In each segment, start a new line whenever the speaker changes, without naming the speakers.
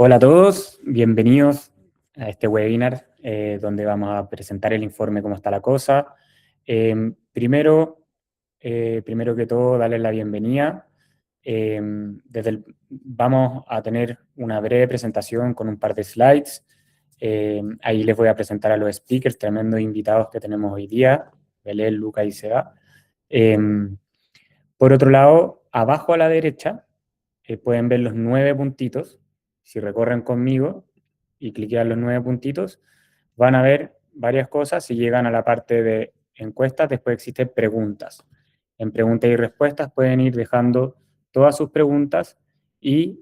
Hola a todos, bienvenidos a este webinar donde vamos a presentar el informe Cómo está la cosa. Primero que todo, darles la bienvenida. Vamos a tener una breve presentación con un par de slides. Ahí les voy a presentar a los speakers, tremendos invitados que tenemos hoy día, Belén, Luca y Seba. Por otro lado, abajo a la derecha, pueden ver los 9 puntitos. Si recorren conmigo y cliquean los 9 puntitos, van a ver varias cosas. Si llegan a la parte de encuestas, después existen preguntas. En preguntas y respuestas pueden ir dejando todas sus preguntas y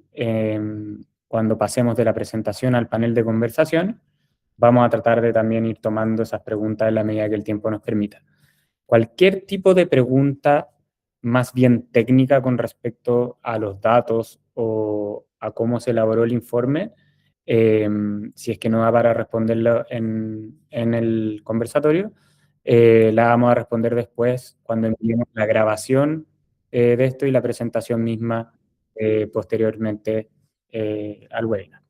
cuando pasemos de la presentación al panel de conversación, vamos a tratar de también ir tomando esas preguntas en la medida que el tiempo nos permita. Cualquier tipo de pregunta más bien técnica con respecto a los datos o a cómo se elaboró el informe, si es que no da para responderlo en el conversatorio, la vamos a responder después cuando enviemos la grabación de esto y la presentación misma posteriormente al webinar.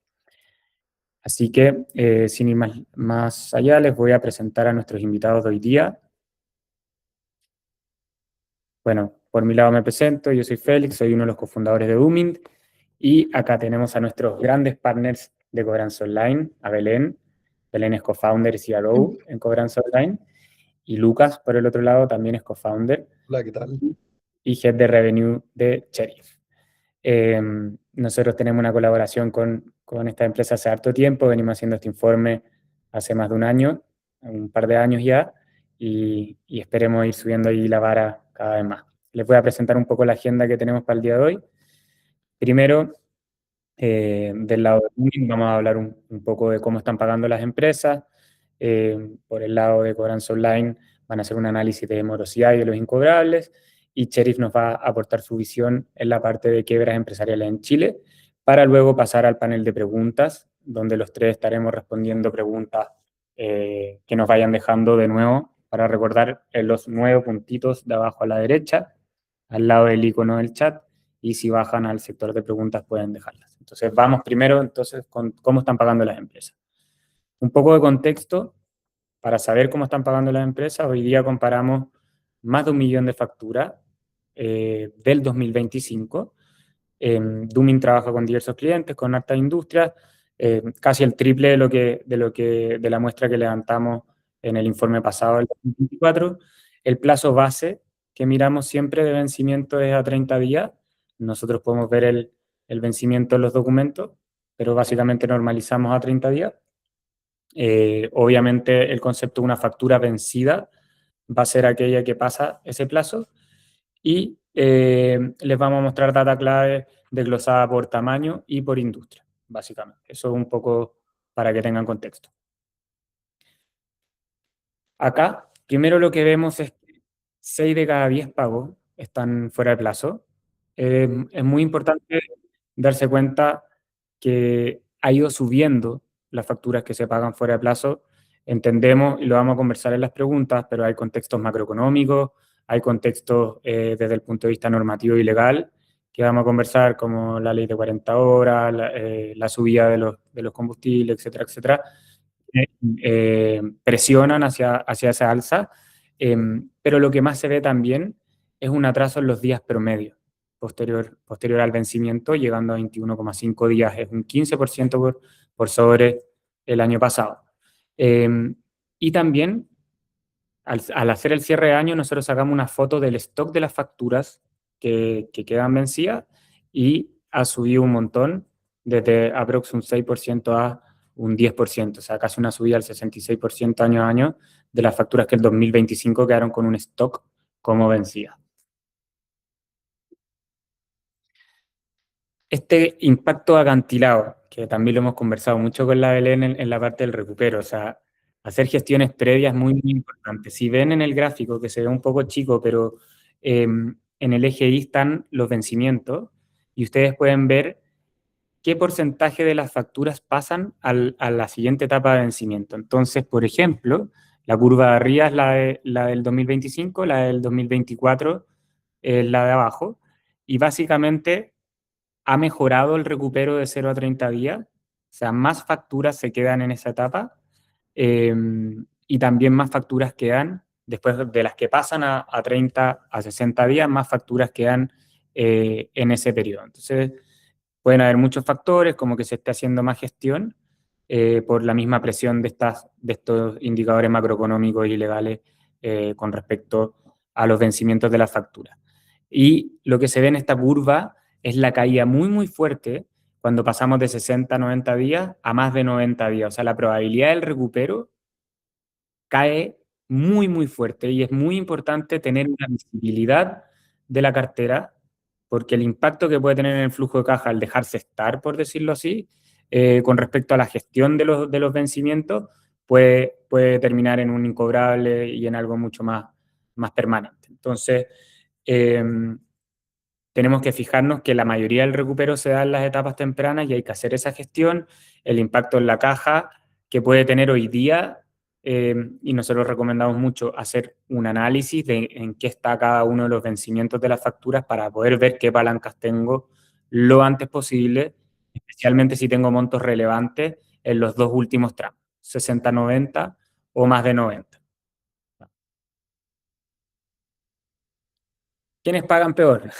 Así que, sin ir más allá, les voy a presentar a nuestros invitados de hoy día. Bueno, por mi lado me presento, yo soy Félix, soy uno de los cofundadores de Doomint, y acá tenemos a nuestros grandes partners de Cobranza Online, a Belén. Belén es co-founder y CRO en Cobranza Online, y Lucas, por el otro lado, también es co-founder.
Hola, ¿qué tal?
Y Head de Revenue de Cherif. Nosotros tenemos una colaboración con esta empresa hace harto tiempo, venimos haciendo este informe hace más de un par de años ya, y esperemos ir subiendo ahí la vara cada vez más. Les voy a presentar un poco la agenda que tenemos para el día de hoy. Primero, del lado de Booking, vamos a hablar un poco de cómo están pagando las empresas. Por el lado de Cobranza Online van a hacer un análisis de morosidad y de los incobrables, y Cherif nos va a aportar su visión en la parte de quiebras empresariales en Chile, para luego pasar al panel de preguntas, donde los tres estaremos respondiendo preguntas que nos vayan dejando de nuevo, para recordar los 9 puntitos de abajo a la derecha, al lado del icono del chat, y si bajan al sector de preguntas pueden dejarlas. Entonces vamos primero con cómo están pagando las empresas. Un poco de contexto para saber cómo están pagando las empresas. Hoy día comparamos más de 1 millón de facturas del 2025. Doomint trabaja con diversos clientes, con hartas industrias, casi el triple de la muestra que levantamos en el informe pasado del 2024. El plazo base que miramos siempre de vencimiento es a 30 días. Nosotros podemos ver el vencimiento en los documentos, pero básicamente normalizamos a 30 días. Obviamente el concepto de una factura vencida va a ser aquella que pasa ese plazo, y les vamos a mostrar data clave desglosada por tamaño y por industria, básicamente. Eso es un poco para que tengan contexto. Acá, primero lo que vemos es que 6 de cada 10 pagos están fuera de plazo. Es muy importante darse cuenta que ha ido subiendo las facturas que se pagan fuera de plazo. Entendemos, y lo vamos a conversar en las preguntas, pero hay contextos macroeconómicos, hay contextos desde el punto de vista normativo y legal, que vamos a conversar, como la ley de 40 horas, la subida de los combustibles, etcétera, etcétera, presionan hacia esa alza, pero lo que más se ve también es un atraso en los días promedio posterior al vencimiento, llegando a 21,5 días, es un 15% por sobre el año pasado. Y también, al hacer el cierre de año, nosotros sacamos una foto del stock de las facturas que quedan vencidas, y ha subido un montón, desde aproximadamente un 6% a un 10%, o sea, casi una subida al 66% año a año de las facturas que el 2025 quedaron con un stock como vencida. Este impacto acantilado, que también lo hemos conversado mucho con la Belén en la parte del recupero, o sea, hacer gestiones previas muy, muy importante. Si ven en el gráfico, que se ve un poco chico, pero en el eje Y están los vencimientos, y ustedes pueden ver qué porcentaje de las facturas pasan a la siguiente etapa de vencimiento. Entonces, por ejemplo, la curva de arriba es la del 2025, la del 2024 es la de abajo, y básicamente ha mejorado el recupero de 0 a 30 días sea, más facturas se quedan en esa etapa y también más facturas quedan, después de las que pasan a 30, a 60 días, más facturas quedan en ese periodo. Entonces, pueden haber muchos factores, como que se esté haciendo más gestión por la misma presión de estos indicadores macroeconómicos y legales con respecto a los vencimientos de las facturas. Y lo que se ve en esta curva es la caída muy, muy fuerte cuando pasamos de 60 a 90 días a más de 90 días. O sea, la probabilidad del recupero cae muy, muy fuerte y es muy importante tener una visibilidad de la cartera porque el impacto que puede tener en el flujo de caja al dejarse estar, por decirlo así, con respecto a la gestión de los vencimientos, puede terminar en un incobrable y en algo mucho más permanente. Entonces, eh, tenemos que fijarnos que la mayoría del recupero se da en las etapas tempranas y hay que hacer esa gestión, el impacto en la caja que puede tener hoy día, y nosotros recomendamos mucho hacer un análisis de en qué está cada uno de los vencimientos de las facturas para poder ver qué palancas tengo lo antes posible, especialmente si tengo montos relevantes en los dos últimos tramos, 60-90 o más de 90. ¿Quiénes pagan peor?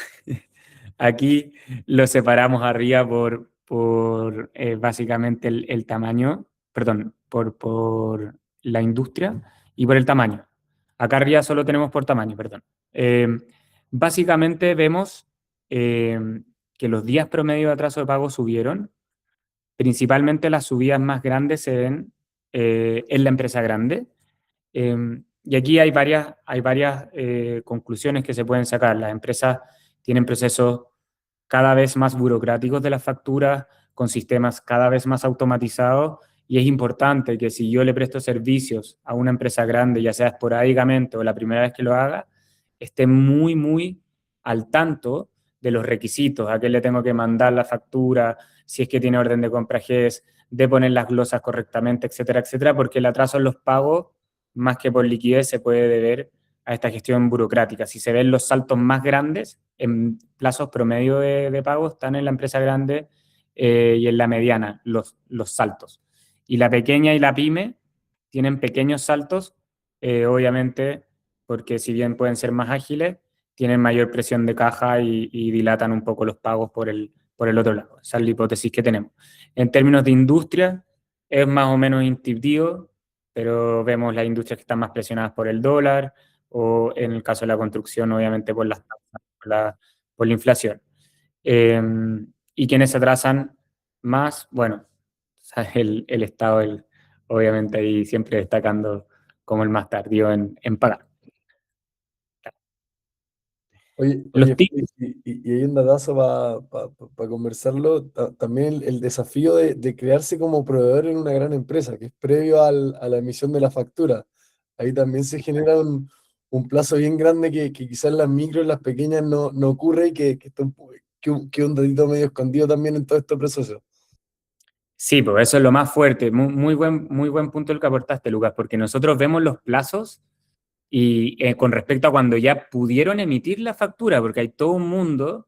Aquí lo separamos arriba por básicamente el tamaño, perdón, por la industria y por el tamaño. Acá arriba solo tenemos por tamaño, perdón. Eh, Básicamente vemos que los días promedio de atraso de pago subieron. Principalmente las subidas más grandes se ven en la empresa grande. Y aquí hay varias conclusiones que se pueden sacar. Las empresas tienen procesos cada vez más burocráticos de las facturas, con sistemas cada vez más automatizados, y es importante que si yo le presto servicios a una empresa grande, ya sea esporádicamente o la primera vez que lo haga, esté muy, muy al tanto de los requisitos, a qué le tengo que mandar la factura, si es que tiene orden de compra GES, de poner las glosas correctamente, etcétera, etcétera, porque el atraso en los pagos, más que por liquidez, se puede deber a esta gestión burocrática. Si se ven los saltos más grandes en plazos promedio de pago, están en la empresa grande y en la mediana los saltos. Y la pequeña y la pyme tienen pequeños saltos, obviamente, porque si bien pueden ser más ágiles, tienen mayor presión de caja y dilatan un poco los pagos por el otro lado. Esa es la hipótesis que tenemos. En términos de industria, es más o menos intuitivo, pero vemos las industrias que están más presionadas por el dólar, o en el caso de la construcción, obviamente por las tasas, por la inflación. Eh, y quienes se atrasan más, bueno, el Estado, obviamente ahí siempre destacando como el más tardío en pagar.
Oye,
Los
oye,
tips,
Félix, y hay un datazo para conversarlo, también el desafío de crearse como proveedor en una gran empresa, que es previo a la emisión de la factura. Ahí también se genera un plazo bien grande que quizás en las micros, en las pequeñas no ocurre y que está que un dedito medio escondido también en todo este proceso.
sí, pues eso es lo más fuerte. Muy buen punto el que aportaste, Lucas, porque nosotros vemos los plazos y con respecto a cuando ya pudieron emitir la factura, porque hay todo un mundo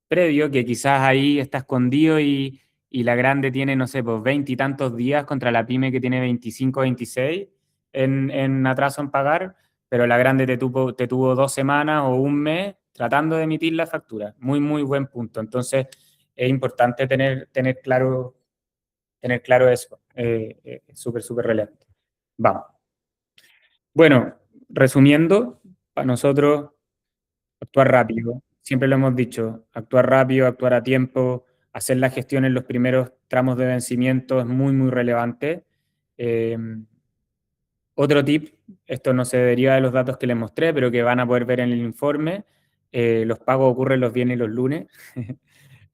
previo que quizás ahí está escondido y la grande tiene, no sé, pues 20 y tantos días contra la pyme que tiene 25, 26 en atraso en pagar, pero la grande te tuvo 2 semanas o un mes tratando de emitir la factura. Muy buen punto. Entonces, es importante tener claro eso. Súper relevante. Vamos. Bueno, resumiendo, para nosotros actuar rápido, siempre lo hemos dicho, actuar rápido, actuar a tiempo, hacer la gestión en los primeros tramos de vencimiento es muy relevante. Eh, Otro tip, esto no se deriva de los datos que les mostré, pero que van a poder ver en el informe, los pagos ocurren los viernes y los lunes,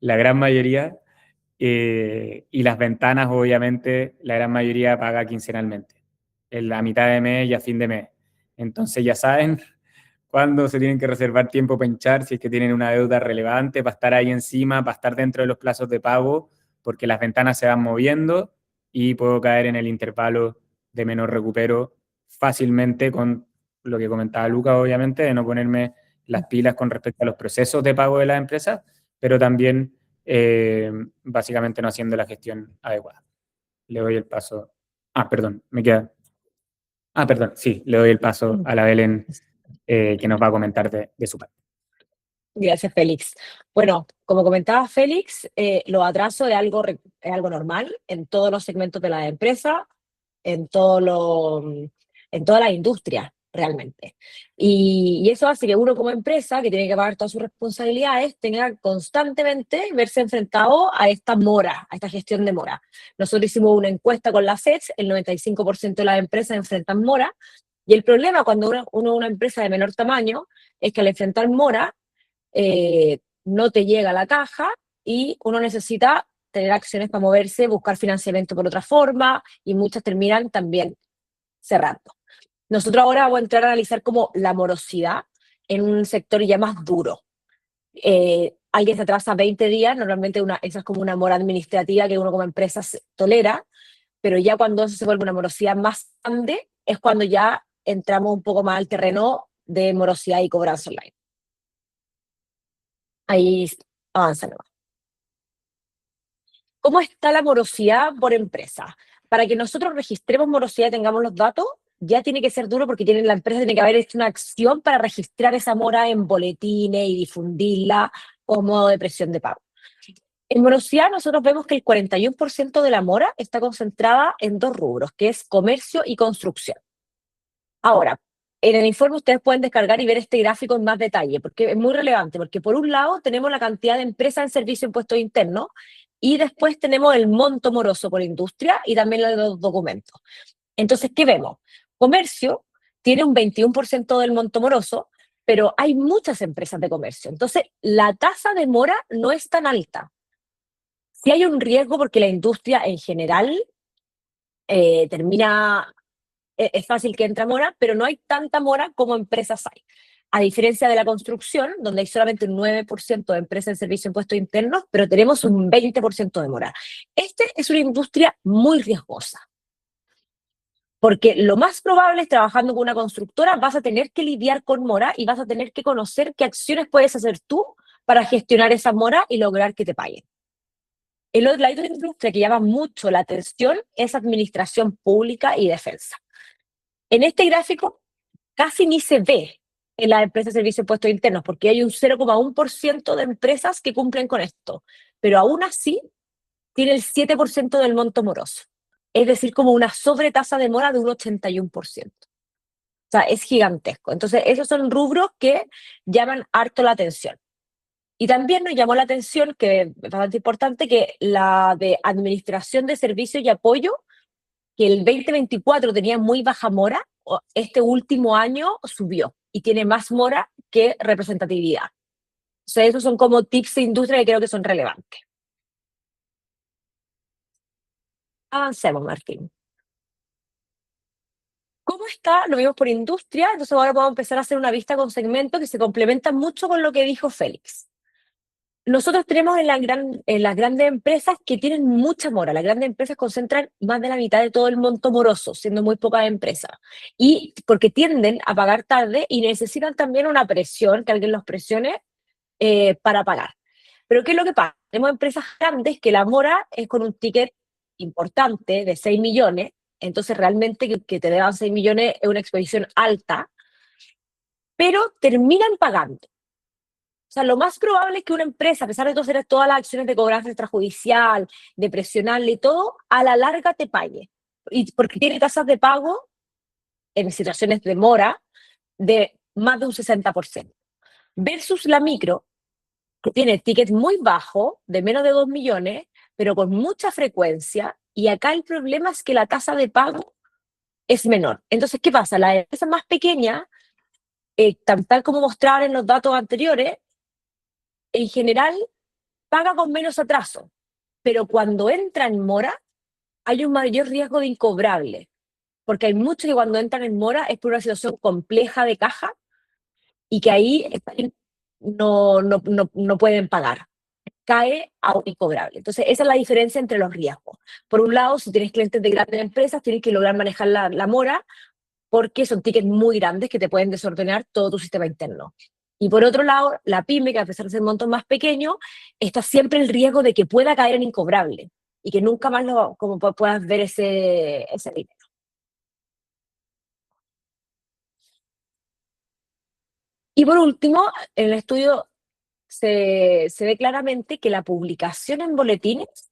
la gran mayoría, y las ventanas, obviamente, la gran mayoría paga quincenalmente, en la mitad de mes y a fin de mes. Entonces ya saben cuándo se tienen que reservar tiempo para hinchar, si es que tienen una deuda relevante, para estar ahí encima, para estar dentro de los plazos de pago, porque las ventanas se van moviendo y puedo caer en el intervalo de menor recupero fácilmente con lo que comentaba Luca, obviamente, de no ponerme las pilas con respecto a los procesos de pago de las empresas, pero también básicamente no haciendo la gestión adecuada. le doy el paso. Perdón, me queda. Perdón, sí, le doy el paso a la Belén, que nos va a comentar de su parte.
Gracias, Félix. Bueno, como comentaba Félix, los atrasos es algo normal en todos los segmentos de la empresa, en, todo lo, en todas las industrias, realmente. Y eso hace que uno como empresa, que tiene que pagar todas sus responsabilidades, tenga constantemente verse enfrentado a esta mora, a esta gestión de mora. Nosotros hicimos una encuesta con la SETS, el 95% de las empresas enfrentan mora, y el problema cuando uno es una empresa de menor tamaño es que al enfrentar mora, no te llega la caja y uno necesita tener acciones para moverse, buscar financiamiento por otra forma y muchas terminan también cerrando. Nosotros ahora vamos a entrar a analizar como la morosidad en un sector ya más duro. Alguien se atrasa 20 días, normalmente esa es como una mora administrativa que uno como empresa tolera, pero ya cuando eso se vuelve una morosidad más grande es cuando ya entramos un poco más al terreno de morosidad y cobranza online. Ahí avanza nomás. ¿Cómo está la morosidad por empresa? Para que nosotros registremos morosidad y tengamos los datos, ya tiene que ser duro porque la empresa tiene que haber hecho una acción para registrar esa mora en boletines y difundirla como modo de presión de pago. En morosidad nosotros vemos que el 41% de la mora está concentrada en dos rubros, que es comercio y construcción. Ahora, en el informe ustedes pueden descargar y ver este gráfico en más detalle, porque es muy relevante, porque por un lado tenemos la cantidad de empresas en servicio de impuestos internos, y después tenemos el monto moroso por industria y también los documentos. Entonces, ¿qué vemos? Comercio tiene un 21% del monto moroso, pero hay muchas empresas de comercio. Entonces, la tasa de mora no es tan alta. Sí hay un riesgo porque la industria en general es fácil que entre mora, pero no hay tanta mora como empresas hay. A diferencia de la construcción, donde hay solamente un 9% de empresas en servicio de impuestos internos, pero tenemos un 20% de mora. Esta es una industria muy riesgosa, porque lo más probable es trabajando con una constructora, vas a tener que lidiar con mora y vas a tener que conocer qué acciones puedes hacer tú para gestionar esa mora y lograr que te paguen. La otra industria que llama mucho la atención es administración pública y defensa. En este gráfico casi ni se ve en las empresas de servicios de impuestos internos, porque hay un 0,1% de empresas que cumplen con esto, pero aún así tiene el 7% del monto moroso, es decir, como una sobretasa de mora de un 81%. O sea, es gigantesco. Entonces, esos son rubros que llaman harto la atención. Y también nos llamó la atención, que es bastante importante, que la de administración de servicios y apoyo, que el 2024 tenía muy baja mora, este último año subió y tiene más mora que representatividad. O sea, esos son como tips de industria que creo que son relevantes. Avancemos, Martín. ¿Cómo está? Lo vimos por industria, entonces ahora vamos a empezar a hacer una vista con segmentos que se complementan mucho con lo que dijo Félix. Nosotros tenemos en las grandes empresas que tienen mucha mora. Las grandes empresas concentran más de la mitad de todo el monto moroso, siendo muy pocas empresas. Y porque tienden a pagar tarde y necesitan también una presión, que alguien los presione para pagar. Pero ¿qué es lo que pasa? Tenemos empresas grandes que la mora es con un ticket importante de 6 millones, entonces realmente que te deban 6 millones es una exposición alta, pero terminan pagando. O sea, lo más probable es que una empresa, a pesar de hacer todas las acciones de cobranza extrajudicial, de presionarle y todo, a la larga te pague. Y porque tiene tasas de pago, en situaciones de mora, de más de un 60%. Versus la micro, que tiene ticket muy bajo, de menos de 2 millones, pero con mucha frecuencia, y acá el problema es que la tasa de pago es menor. Entonces, ¿qué pasa? Las empresas más pequeñas, tal como mostraban en los datos anteriores, en general paga con menos atraso, pero cuando entra en mora hay un mayor riesgo de incobrable, porque hay muchos que cuando entran en mora es por una situación compleja de caja y que ahí no pueden pagar, cae a un incobrable. Entonces esa es la diferencia entre los riesgos. Por un lado, si tienes clientes de grandes empresas, tienes que lograr manejar la mora, porque son tickets muy grandes que te pueden desordenar todo tu sistema interno. Y por otro lado, la pyme, que a pesar de ser un montón más pequeño, está siempre el riesgo de que pueda caer en incobrable. y que nunca más como puedas ver ese dinero. Y por último, en el estudio se ve claramente que la publicación en boletines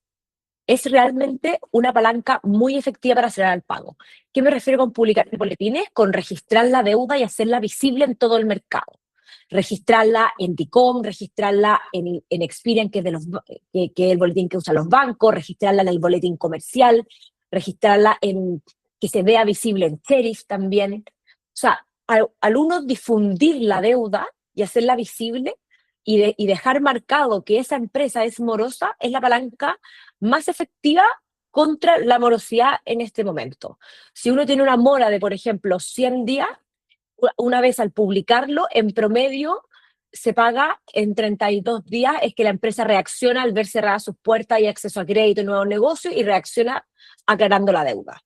es realmente una palanca muy efectiva para acelerar el pago. ¿Qué me refiero con publicar en boletines? Con registrar la deuda y hacerla visible en todo el mercado. Registrarla en DICOM, registrarla en Experian, que es el boletín que usan los bancos, registrarla en el boletín comercial, registrarla que se vea visible en Sheriff también. O sea, al uno difundir la deuda y hacerla visible y dejar marcado que esa empresa es morosa, es la palanca más efectiva contra la morosidad en este momento. Si uno tiene una mora de, por ejemplo, 100 días, una vez al publicarlo, en promedio se paga en 32 días, es que la empresa reacciona al ver cerradas sus puertas y acceso a crédito y nuevos negocios y reacciona aclarando la deuda.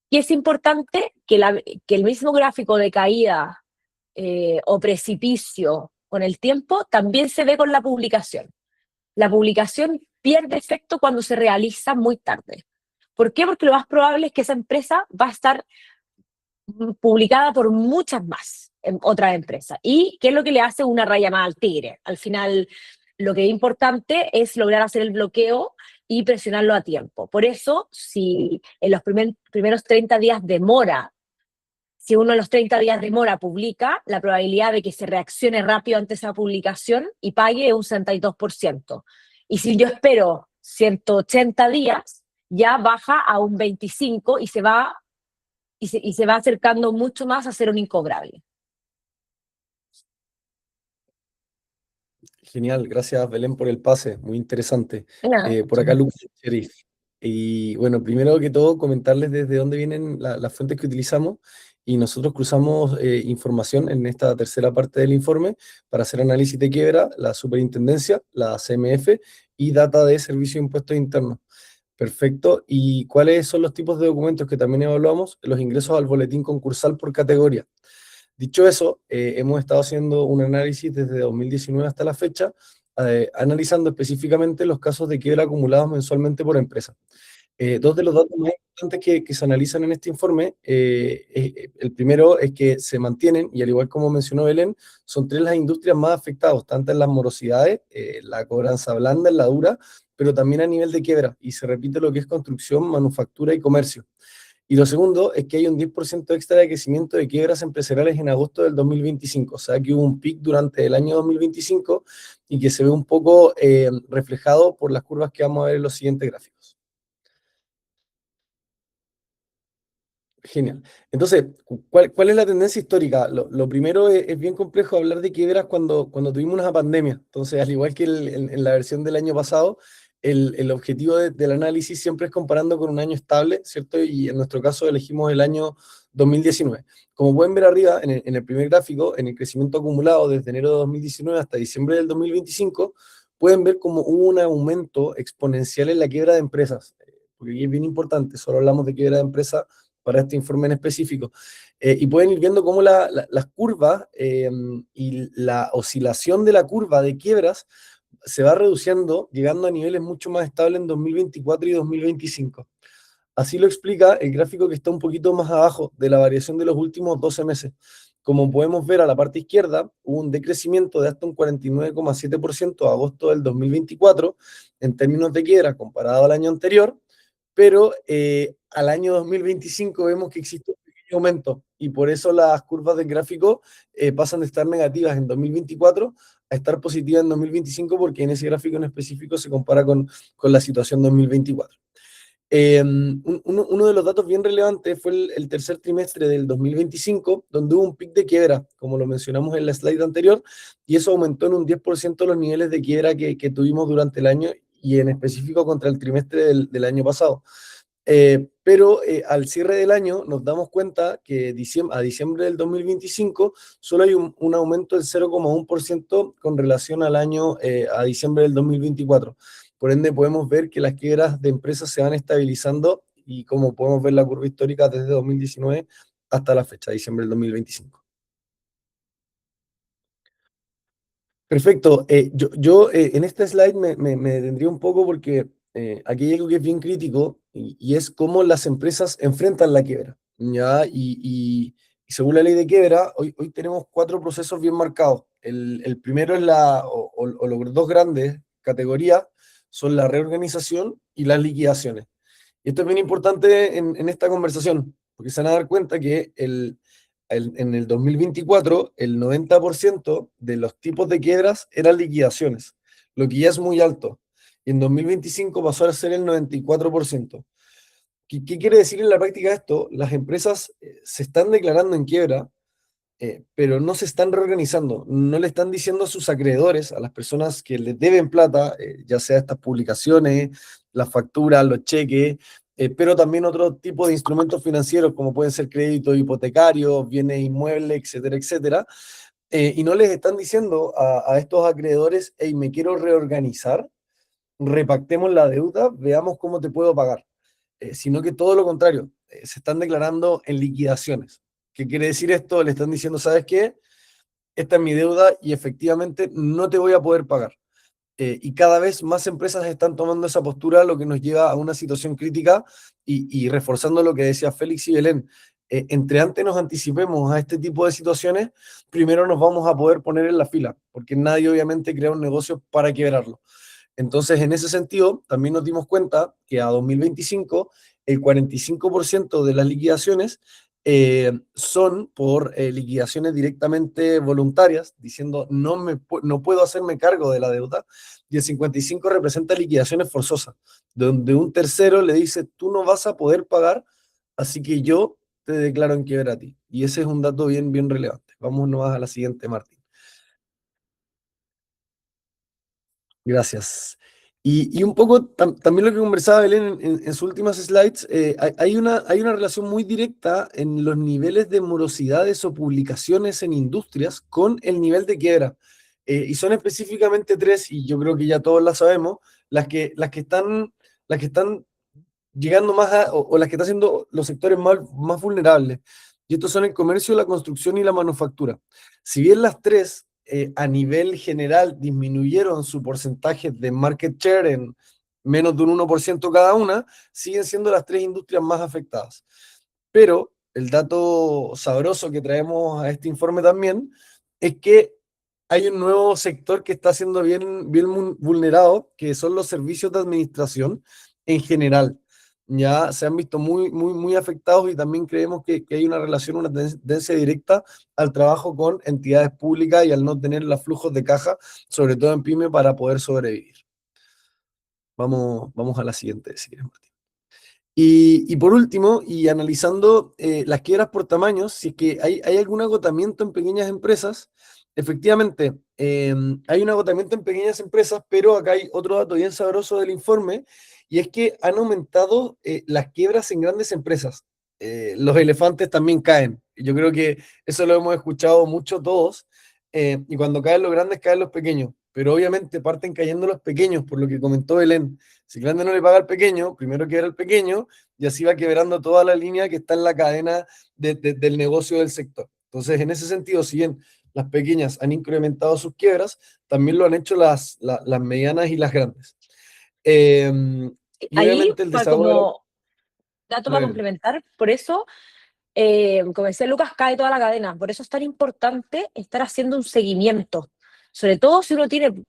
Y es importante que el mismo gráfico de caída o precipicio con el tiempo también se ve con la publicación. La publicación pierde efecto cuando se realiza muy tarde. ¿Por qué? Porque lo más probable es que esa empresa va a estar publicada por muchas más otras empresas. ¿Y qué es lo que le hace una raya más al tigre? Al final, lo que es importante es lograr hacer el bloqueo y presionarlo a tiempo. Por eso, si en los primeros 30 días demora, si uno en los 30 días demora publica, la probabilidad de que se reaccione rápido ante esa publicación y pague es un 62%. Y si yo espero 180 días, ya baja a un 25% y se va acercando mucho más a ser un incobrable.
Genial, gracias Belén por el pase, muy interesante.
Nada.
Por acá Lucas Sheriff. Y bueno, primero que todo comentarles desde dónde vienen las fuentes que utilizamos y nosotros cruzamos información en esta tercera parte del informe para hacer análisis de quiebra, la superintendencia, la CMF y data de servicio de impuestos internos. Perfecto. ¿Y cuáles son los tipos de documentos que también evaluamos? Los ingresos al boletín concursal por categoría. Dicho eso, hemos estado haciendo un análisis desde 2019 hasta la fecha, analizando específicamente los casos de quiebra acumulados mensualmente por empresa. Dos de los datos más importantes que se analizan en este informe, el primero es que se mantienen, y al igual como mencionó Belén, son tres las industrias más afectadas, tanto en las morosidades, la cobranza blanda, en la dura, pero también a nivel de quiebra, y se repite lo que es construcción, manufactura y comercio. Y lo segundo es que hay un 10% extra de crecimiento de quiebras empresariales en agosto del 2025, o sea que hubo un pic durante el año 2025 y que se ve un poco reflejado por las curvas que vamos a ver en los siguientes gráficos. Genial. Entonces, ¿cuál es la tendencia histórica? Lo primero es bien complejo hablar de quiebras cuando tuvimos una pandemia. Entonces, al igual que en la versión del año pasado, el objetivo del análisis siempre es comparando con un año estable, ¿cierto? Y en nuestro caso elegimos el año 2019. Como pueden ver arriba, en el primer gráfico, en el crecimiento acumulado desde enero de 2019 hasta diciembre del 2025, pueden ver como hubo un aumento exponencial en la quiebra de empresas. Porque aquí es bien importante, solo hablamos de quiebra de empresas para este informe en específico. Y pueden ir viendo cómo las curvas y la oscilación de la curva de quiebras se va reduciendo, llegando a niveles mucho más estables en 2024 y 2025. Así lo explica el gráfico que está un poquito más abajo de la variación de los últimos 12 meses. Como podemos ver a la parte izquierda, hubo un decrecimiento de hasta un 49,7% a agosto del 2024 en términos de quiebra comparado al año anterior, pero al año 2025 vemos que existe un pequeño aumento y por eso las curvas del gráfico pasan de estar negativas en 2024 a estar positivas en 2025 porque en ese gráfico en específico se compara con la situación 2024. Uno de los datos bien relevantes fue el tercer trimestre del 2025, donde hubo un pic de quiebra, como lo mencionamos en la slide anterior, y eso aumentó en un 10% los niveles de quiebra que tuvimos durante el año y en específico contra el trimestre del año pasado. Pero al cierre del año nos damos cuenta que a diciembre del 2025 solo hay un aumento del 0,1% con relación al año a diciembre del 2024. Por ende, podemos ver que las quiebras de empresas se van estabilizando y como podemos ver la curva histórica desde 2019 hasta la fecha, diciembre del 2025. Perfecto. Yo en este slide me detendría un poco porque aquí hay algo que es bien crítico y es cómo las empresas enfrentan la quiebra, ¿ya? Y según la ley de quiebra, hoy tenemos 4 procesos bien marcados. El primero es o los dos grandes categorías son la reorganización y las liquidaciones. Y esto es bien importante en esta conversación, porque se van a dar cuenta que en el 2024 el 90% de los tipos de quiebras eran liquidaciones, lo que ya es muy alto. Y en 2025 pasó a ser el 94%. ¿Qué quiere decir en la práctica esto? Las empresas se están declarando en quiebra, pero no se están reorganizando, no le están diciendo a sus acreedores, a las personas que les deben plata, ya sea estas publicaciones, las facturas, los cheques, pero también otro tipo de instrumentos financieros como pueden ser créditos hipotecarios, bienes inmuebles, etcétera, etcétera, y no les están diciendo a estos acreedores, hey, me quiero reorganizar, repactemos la deuda, veamos cómo te puedo pagar. Sino que todo lo contrario, se están declarando en liquidaciones. ¿Qué quiere decir esto? Le están diciendo, ¿sabes qué? Esta es mi deuda y efectivamente no te voy a poder pagar. Y cada vez más empresas están tomando esa postura, lo que nos lleva a una situación crítica y reforzando lo que decía Félix y Belén. Entre antes nos anticipemos a este tipo de situaciones, primero nos vamos a poder poner en la fila, porque nadie obviamente crea un negocio para quebrarlo. Entonces, en ese sentido, también nos dimos cuenta que a 2025 el 45% de las liquidaciones son por liquidaciones directamente voluntarias, diciendo no puedo hacerme cargo de la deuda, y el 55% representa liquidaciones forzosas, donde un tercero le dice, tú no vas a poder pagar, así que yo te declaro en quiebra a ti. Y ese es un dato bien, bien relevante. Vámonos a la siguiente, Martín. Gracias. Y un poco también lo que conversaba Belén en sus últimas slides, hay una relación muy directa en los niveles de morosidades o publicaciones en industrias con el nivel de quiebra. Y son específicamente tres, y yo creo que ya todos las sabemos, las que están llegando más o las que están siendo los sectores más vulnerables. Y estos son el comercio, la construcción y la manufactura. Si bien las tres a nivel general disminuyeron su porcentaje de market share en menos de un 1% cada una, siguen siendo las tres industrias más afectadas. Pero el dato sabroso que traemos a este informe también es que hay un nuevo sector que está siendo bien, bien vulnerado, que son los servicios de administración en general. Ya se han visto muy, muy, muy afectados y también creemos que hay una relación, una tendencia directa al trabajo con entidades públicas y al no tener los flujos de caja, sobre todo en pyme, para poder sobrevivir. Vamos a la siguiente, si quieres, Martín. Y por último, y analizando las quiebras por tamaños, si es que hay algún agotamiento en pequeñas empresas, efectivamente, hay un agotamiento en pequeñas empresas, pero acá hay otro dato bien sabroso del informe, y es que han aumentado las quiebras en grandes empresas. Los elefantes también caen. Yo creo que eso lo hemos escuchado mucho todos, y cuando caen los grandes, caen los pequeños. Pero obviamente parten cayendo los pequeños, por lo que comentó Belén. Si el grande no le paga al pequeño, primero quiebra el pequeño y así va quebrando toda la línea que está en la cadena del negocio del sector. Entonces, en ese sentido, si bien las pequeñas han incrementado sus quiebras, también lo han hecho las medianas y las grandes. Y
Ahí,
obviamente el
para
desahogo de la...
como dato para
Dale, Belén.
complementar, por eso, como decía Lucas, cae toda la cadena. Por eso es tan importante estar haciendo un seguimiento. Sobre todo si uno tiene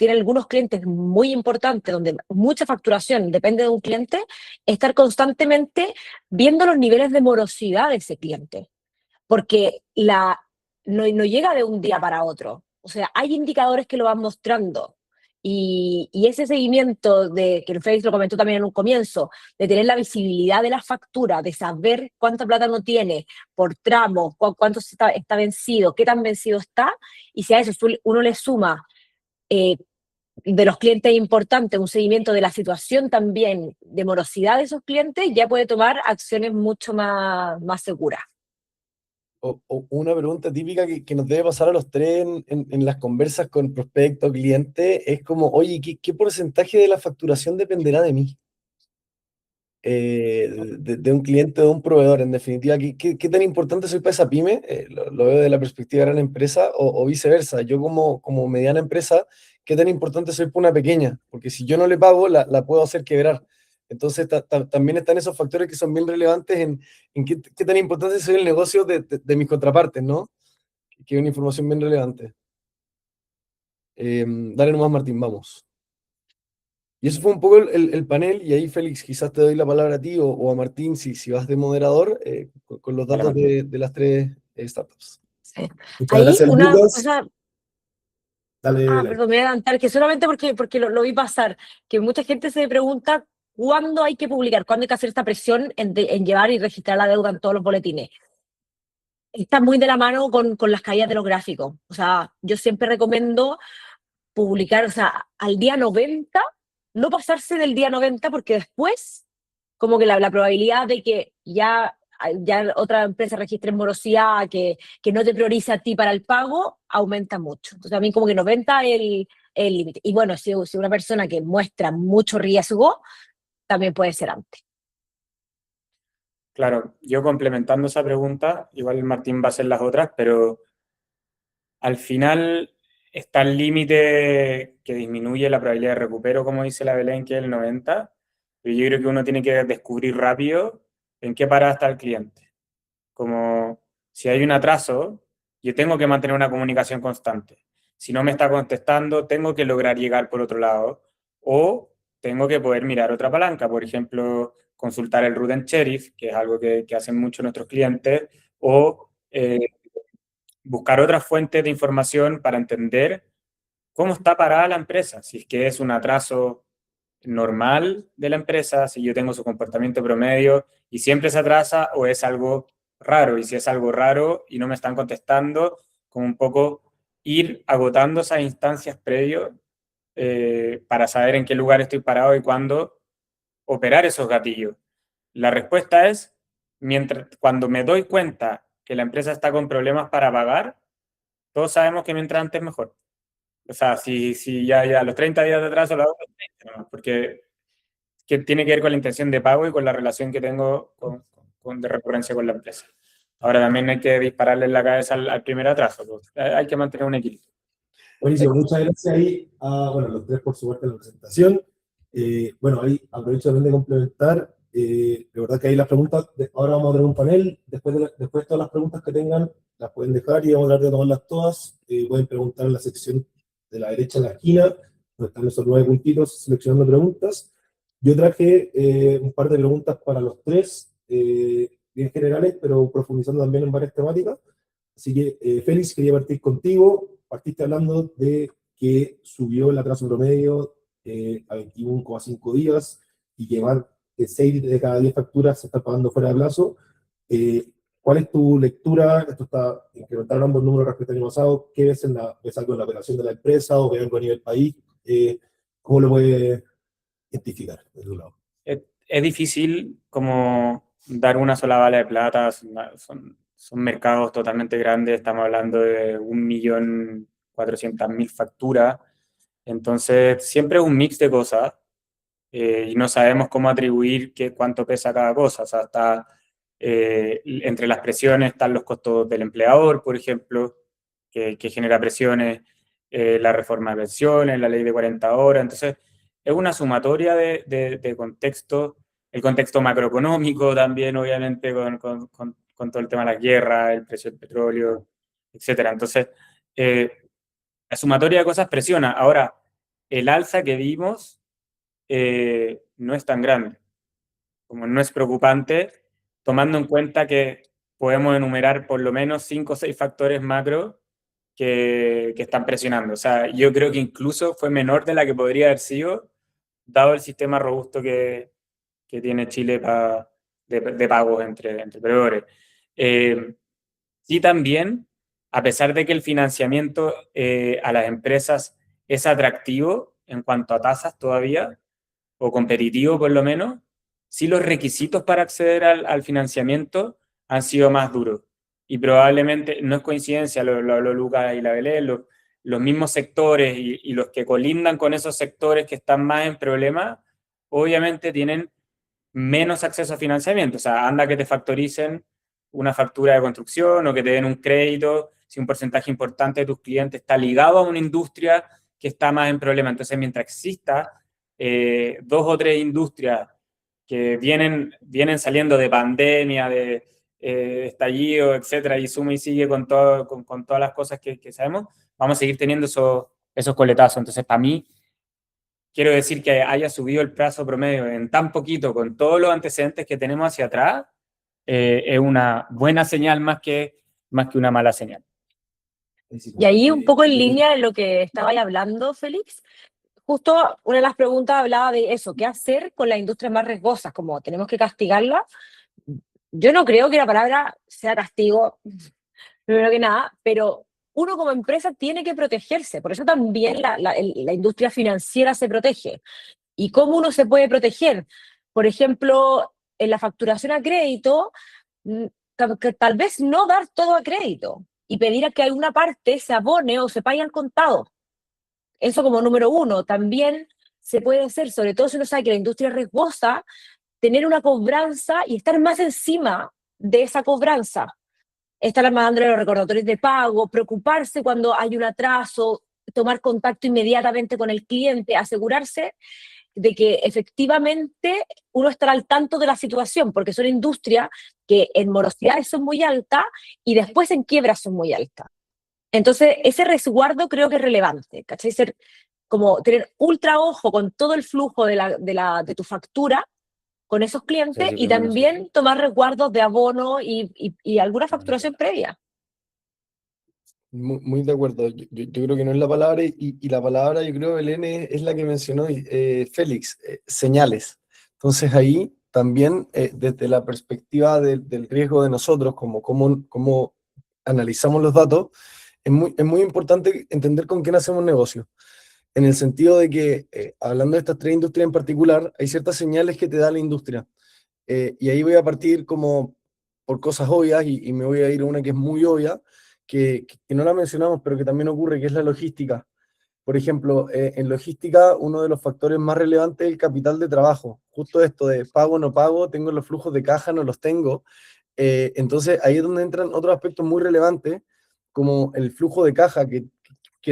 algunos clientes muy importantes, donde mucha facturación depende de un cliente, estar constantemente viendo los niveles de morosidad de ese cliente. Porque no llega de un día para otro. O sea, hay indicadores que lo van mostrando. Y ese seguimiento que el Félix lo comentó también en un comienzo, de tener la visibilidad de la factura, de saber cuánta plata no tiene por tramo, cuánto está vencido, qué tan vencido está, y si a eso uno le suma eh, de los clientes importantes un seguimiento de la situación también de morosidad de esos clientes, ya puede tomar acciones mucho más seguras.
O una pregunta típica que nos debe pasar a los tres en las conversas con prospecto, cliente, es como, oye, ¿qué porcentaje de la facturación dependerá de mí? de un cliente o de un proveedor. En definitiva, ¿qué tan importante soy para esa pyme? Lo veo de la perspectiva de gran empresa o viceversa. Yo como mediana empresa, ¿qué tan importante soy para una pequeña? Porque si yo no le pago, la puedo hacer quebrar. Entonces, también están esos factores que son bien relevantes en qué tan importante soy el negocio de mis contrapartes, ¿no? Que es una información bien relevante. Dale nomás, Martín, vamos. Y eso fue un poco el panel, y ahí, Félix, quizás te doy la palabra a ti o a Martín, si vas de moderador, con los
Dale,
datos
Martín.
de las tres startups.
Sí.
Muchas
Ahí
gracias,
una
Lucas.
cosa,
Dale, dale.
perdón, me voy a adelantar, que solamente porque lo vi pasar, que mucha gente se pregunta cuándo hay que publicar, cuándo hay que hacer esta presión en llevar y registrar la deuda en todos los boletines. Está muy de la mano con las caídas de los gráficos. O sea, yo siempre recomiendo publicar, o sea, al día 90, no pasarse del día 90 porque después, como que la probabilidad de que ya otra empresa registre morosidad, que no te prioriza a ti para el pago, aumenta mucho. Entonces, a mí como que 90 es el límite. Y bueno, si una persona que muestra mucho riesgo, también puede ser antes.
Claro, yo complementando esa pregunta, igual Martín va a hacer las otras, pero al final está el límite que disminuye la probabilidad de recupero, como dice la Belén, que es el 90, pero yo creo que uno tiene que descubrir rápido en qué parada está el cliente. Como si hay un atraso, yo tengo que mantener una comunicación constante. Si no me está contestando, tengo que lograr llegar por otro lado o tengo que poder mirar otra palanca, por ejemplo, consultar el Root and Sheriff, que es algo que hacen mucho nuestros clientes, o buscar otras fuentes de información para entender cómo está parada la empresa, si es que es un atraso normal de la empresa, si yo tengo su comportamiento promedio y siempre se atrasa o es algo raro. Y si es algo raro y no me están contestando, como un poco ir agotando esas instancias previos para saber en qué lugar estoy parado y cuándo operar esos gatillos. La respuesta es, cuando me doy cuenta que la empresa está con problemas para pagar, todos sabemos que mientras antes mejor. O sea, si ya los 30 días de atraso lo hago, porque que tiene que ver con la intención de pago y con la relación que tengo de recurrencia con la empresa. Ahora también hay que dispararle en la cabeza al primer atraso, pues. Hay que mantener un equilibrio.
Buenísimo, muchas gracias ahí a los tres por su parte en la presentación. Bueno, ahí aprovecho también de complementar. De verdad que ahí las preguntas, ahora vamos a tener un panel, después de todas las preguntas que tengan, las pueden dejar y vamos a tratar de tomarlas todas. Pueden preguntar en la sección de la derecha en la esquina, donde están esos 9 puntitos seleccionando preguntas. Yo traje un par de preguntas para los tres, bien generales, pero profundizando también en varias temáticas. Así que, Félix, quería partir contigo. Partiste hablando de que subió el atraso promedio a 21,5 días y que van 6 de cada 10 facturas se están pagando fuera de plazo. ¿Cuál es tu lectura? Esto está incrementaron ambos números respecto al año pasado. ¿Qué ves ves algo en la operación de la empresa o ves algo a nivel país? ¿Cómo lo puedes identificar de tu lado?
Es difícil como dar una sola bala de plata, son mercados totalmente grandes, estamos hablando de 1.400.000 facturas, entonces siempre es un mix de cosas y no sabemos cómo atribuir cuánto pesa cada cosa, o sea, entre las presiones están los costos del empleador, por ejemplo, que genera presiones, la reforma de pensiones, la ley de 40 horas, entonces es una sumatoria de contextos, el contexto macroeconómico también, obviamente, con todo el tema de la guerra, el precio del petróleo, etcétera. Entonces, la sumatoria de cosas presiona. Ahora, el alza que vimos no es tan grande, como no es preocupante, tomando en cuenta que podemos enumerar por lo menos 5 o 6 factores macro que están presionando. O sea, yo creo que incluso fue menor de la que podría haber sido, dado el sistema robusto que tiene Chile de pagos entre proveedores. Sí, también, a pesar de que el financiamiento a las empresas es atractivo en cuanto a tasas todavía, o competitivo por lo menos, sí los requisitos para acceder al financiamiento han sido más duros. Y probablemente, no es coincidencia, lo habló Lucas y la Belén, los mismos sectores y los que colindan con esos sectores que están más en problemas, obviamente tienen menos acceso a financiamiento. O sea, anda que te factoricen una factura de construcción o que te den un crédito si un porcentaje importante de tus clientes está ligado a una industria que está más en problema. Entonces, mientras exista 2 o 3 industrias que vienen saliendo de pandemia, de estallido, etcétera, y suma y sigue con todas las cosas que sabemos, vamos a seguir teniendo esos coletazos. Entonces, para mí, quiero decir que haya subido el plazo promedio en tan poquito, con todos los antecedentes que tenemos hacia atrás, es una buena señal más que una mala señal.
Y ahí un poco en línea de lo que estabais hablando, Félix, justo una de las preguntas hablaba de eso, ¿qué hacer con las industrias más riesgosas? Como tenemos que castigarlas. Yo no creo que la palabra sea castigo, primero que nada, pero uno como empresa tiene que protegerse, por eso también la industria financiera se protege. ¿Y cómo uno se puede proteger? Por ejemplo, en la facturación a crédito, que tal vez no dar todo a crédito y pedir a que alguna parte se abone o se pague al contado. Eso como número uno. También se puede hacer, sobre todo si uno sabe que la industria es riesgosa, tener una cobranza y estar más encima de esa cobranza. Estar mandándole los recordatorios de pago, preocuparse cuando hay un atraso, tomar contacto inmediatamente con el cliente, asegurarse de que efectivamente uno estará al tanto de la situación, porque son industrias que en morosidades son muy altas y después en quiebras son muy altas. Entonces, ese resguardo creo que es relevante, ¿cachai? Ser como tener ultra ojo con todo el flujo de tu factura con esos clientes
Sí,
y también tomar resguardos de abono y alguna facturación previa.
Muy de acuerdo. Yo creo que no es la palabra, y la palabra, yo creo, Belén, es la que mencionó Félix, señales. Entonces ahí también, desde la perspectiva del riesgo de nosotros, como analizamos los datos, es muy importante entender con quién hacemos negocio. En el sentido de que, hablando de estas 3 industrias en particular, hay ciertas señales que te da la industria. Y ahí voy a partir como por cosas obvias y me voy a ir a una que es muy obvia, que no la mencionamos, pero que también ocurre, que es la logística. Por ejemplo, en logística, uno de los factores más relevantes es el capital de trabajo. Justo esto de pago, no pago, tengo los flujos de caja, no los tengo. Entonces, ahí es donde entran otros aspectos muy relevantes, como el flujo de caja, que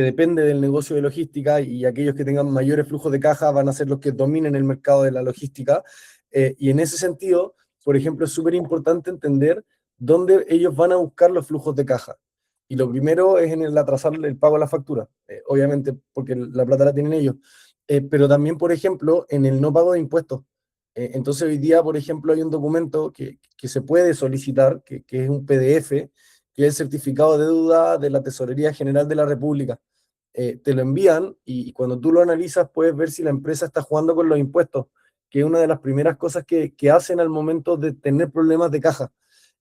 depende del negocio de logística, y aquellos que tengan mayores flujos de caja van a ser los que dominen el mercado de la logística. Y en ese sentido, por ejemplo, es súper importante entender dónde ellos van a buscar los flujos de caja. Y lo primero es en el atrasar el pago a la factura, obviamente porque la plata la tienen ellos, pero también, por ejemplo, en el no pago de impuestos. Entonces hoy día, por ejemplo, hay un documento que se puede solicitar, que es un PDF, que es el certificado de deuda de la Tesorería General de la República. Te lo envían y cuando tú lo analizas puedes ver si la empresa está jugando con los impuestos, que es una de las primeras cosas que hacen al momento de tener problemas de caja.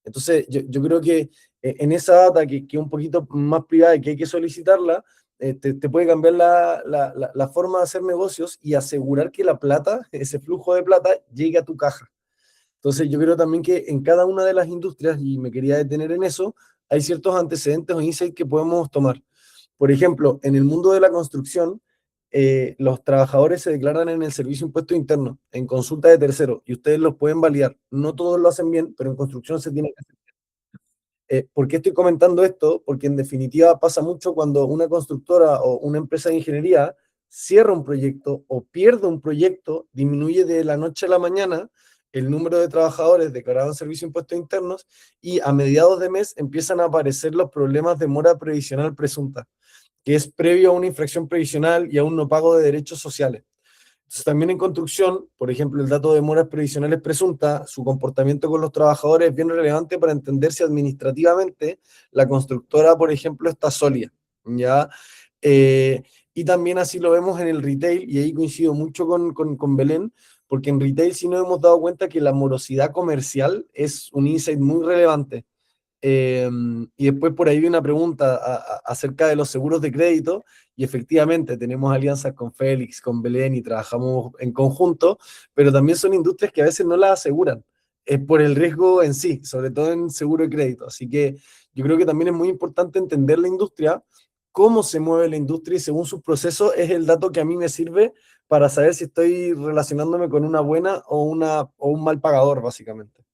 Entonces, yo creo que en esa data, que es un poquito más privada y que hay que solicitarla, te puede cambiar la forma de hacer negocios y asegurar que la plata, ese flujo de plata, llegue a tu caja. Entonces, yo creo también que en cada una de las industrias, y me quería detener en eso, hay ciertos antecedentes o insights que podemos tomar. Por ejemplo, en el mundo de la construcción, los trabajadores se declaran en el Servicio de Impuestos Internos, en consulta de terceros, y ustedes los pueden validar. No todos lo hacen bien, pero en construcción se tiene que hacer. ¿Por qué estoy comentando esto? Porque en definitiva pasa mucho cuando una constructora o una empresa de ingeniería cierra un proyecto o pierde un proyecto, disminuye de la noche a la mañana el número de trabajadores declarados en Servicio de Impuestos Internos, y a mediados de mes empiezan a aparecer los problemas de mora previsional presunta, que es previo a una infracción previsional y a un no pago de derechos sociales. Entonces, también en construcción, por ejemplo, el dato de moras previsionales presuntas, su comportamiento con los trabajadores es bien relevante para entender si administrativamente la constructora, por ejemplo, está sólida, ¿ya? Y también así lo vemos en el retail, y ahí coincido mucho con Belén, porque en retail sí nos hemos dado cuenta que la morosidad comercial es un insight muy relevante. Y después por ahí vi una pregunta acerca de los seguros de crédito, y efectivamente tenemos alianzas con Félix, con Belén, y trabajamos en conjunto, pero también son industrias que a veces no las aseguran, es por el riesgo en sí, sobre todo en seguro de crédito. Así que yo creo que también es muy importante entender la industria, cómo se mueve la industria, y según sus procesos es el dato que a mí me sirve para saber si estoy relacionándome con una buena o un mal pagador, básicamente.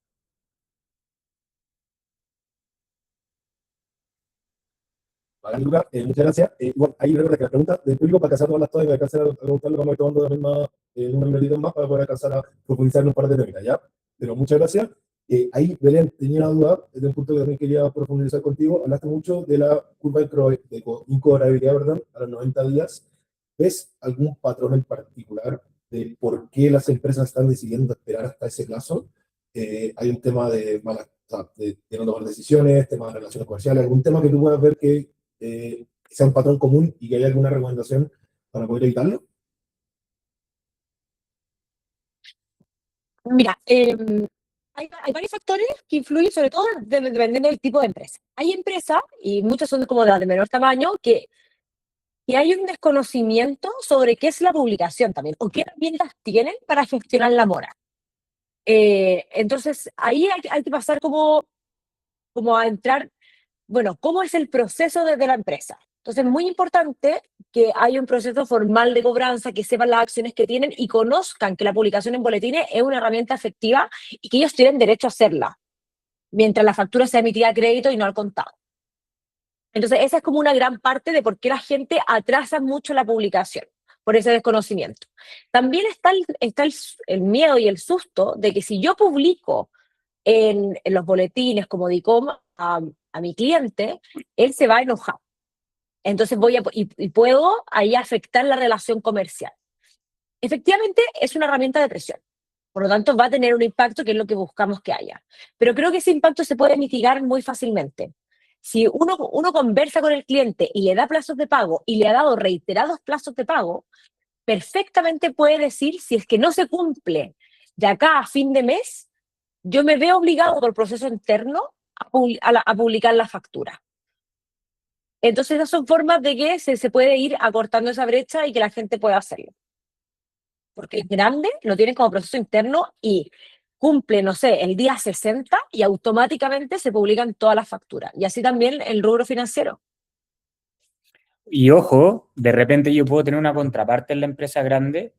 Vale, Lucas, muchas gracias. Bueno, ahí recuerda que las preguntas del público para alcanzar todas las todas y para alcanzar a preguntarle, vamos a ir tomando también más, unos minutitos más para poder alcanzar a profundizar en un par de temas, ¿ya? Pero muchas gracias. Ahí, Belén, tenía una duda, de un punto que también quería profundizar contigo. Hablaste mucho de la curva de incobrabilidad, ¿verdad? A los 90 días. ¿Ves algún patrón en particular de por qué las empresas están decidiendo esperar hasta ese plazo? Hay un tema de malas, o sea, de no tomar decisiones, tema de relaciones comerciales, algún tema que tú puedas ver que sea un patrón común y que haya alguna recomendación para poder evitarlo.
Mira, hay varios factores que influyen, sobre todo dependiendo del tipo de empresa. Hay empresas, y muchas son como de menor tamaño, que hay un desconocimiento sobre qué es la publicación también, o qué herramientas tienen para gestionar la mora. Entonces, ahí hay que pasar como a entrar, bueno, ¿cómo es el proceso desde la empresa? Entonces, es muy importante que haya un proceso formal de cobranza, que sepan las acciones que tienen y conozcan que la publicación en boletines es una herramienta efectiva y que ellos tienen derecho a hacerla, mientras la factura sea emitida a crédito y no al contado. Entonces, esa es como una gran parte de por qué la gente atrasa mucho la publicación, por ese desconocimiento. También está el miedo y el susto de que si yo publico en los boletines como DICOM a mi cliente, él se va a enojar. Entonces y puedo ahí afectar la relación comercial. Efectivamente, es una herramienta de presión. Por lo tanto, va a tener un impacto que es lo que buscamos que haya. Pero creo que ese impacto se puede mitigar muy fácilmente. Si uno conversa con el cliente y le da plazos de pago y le ha dado reiterados plazos de pago, perfectamente puede decir, si es que no se cumple de acá a fin de mes, yo me veo obligado por proceso interno a publicar la factura. Entonces, esas son formas de que se puede ir acortando esa brecha y que la gente pueda hacerlo. Porque es grande, lo tienen como proceso interno y cumple, no sé, el día 60 y automáticamente se publican todas las facturas. Y así también el rubro financiero.
Y ojo, de repente yo puedo tener una contraparte en la empresa grande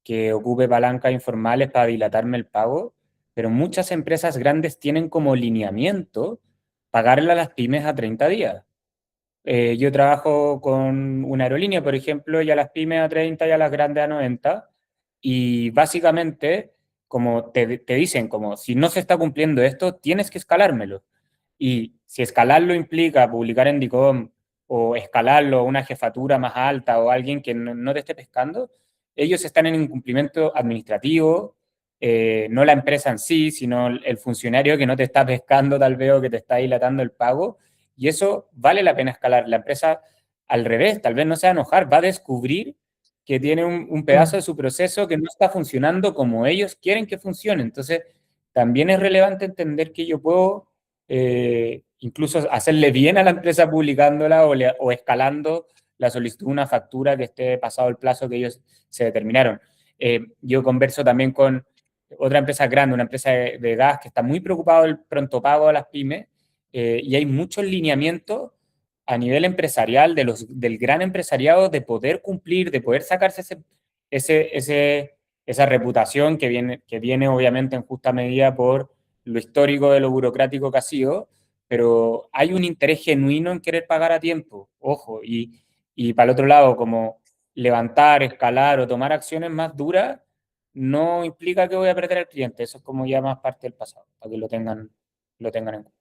que ocupe palancas informales para dilatarme el pago, pero muchas empresas grandes tienen como lineamiento pagarle a las pymes a 30 días. Yo trabajo con una aerolínea, por ejemplo, y a las pymes a 30 y a las grandes a 90, y básicamente, como te dicen, como si no se está cumpliendo esto, tienes que escalármelo. Y si escalarlo implica publicar en DICOM o escalarlo a una jefatura más alta o alguien que no te esté pescando, ellos están en incumplimiento administrativo, no la empresa en sí, sino el funcionario que no te está pescando tal vez o que te está dilatando el pago. Y eso vale la pena escalar. La empresa, al revés, tal vez no se va a enojar, va a descubrir que tiene un pedazo de su proceso que no está funcionando como ellos quieren que funcione. Entonces, también es relevante entender que yo puedo incluso hacerle bien a la empresa publicándola o escalando la solicitud de una factura que esté pasado el plazo que ellos se determinaron. Yo converso también con otra empresa grande, una empresa de gas que está muy preocupado del pronto pago a las pymes, y hay muchos lineamientos a nivel empresarial, del gran empresariado, de poder cumplir, de poder sacarse esa reputación que viene obviamente en justa medida por lo histórico de lo burocrático que ha sido, pero hay un interés genuino en querer pagar a tiempo, ojo, y para el otro lado, como levantar, escalar o tomar acciones más duras, no implica que voy a perder al cliente, eso es como ya más parte del pasado, para que lo tengan en cuenta.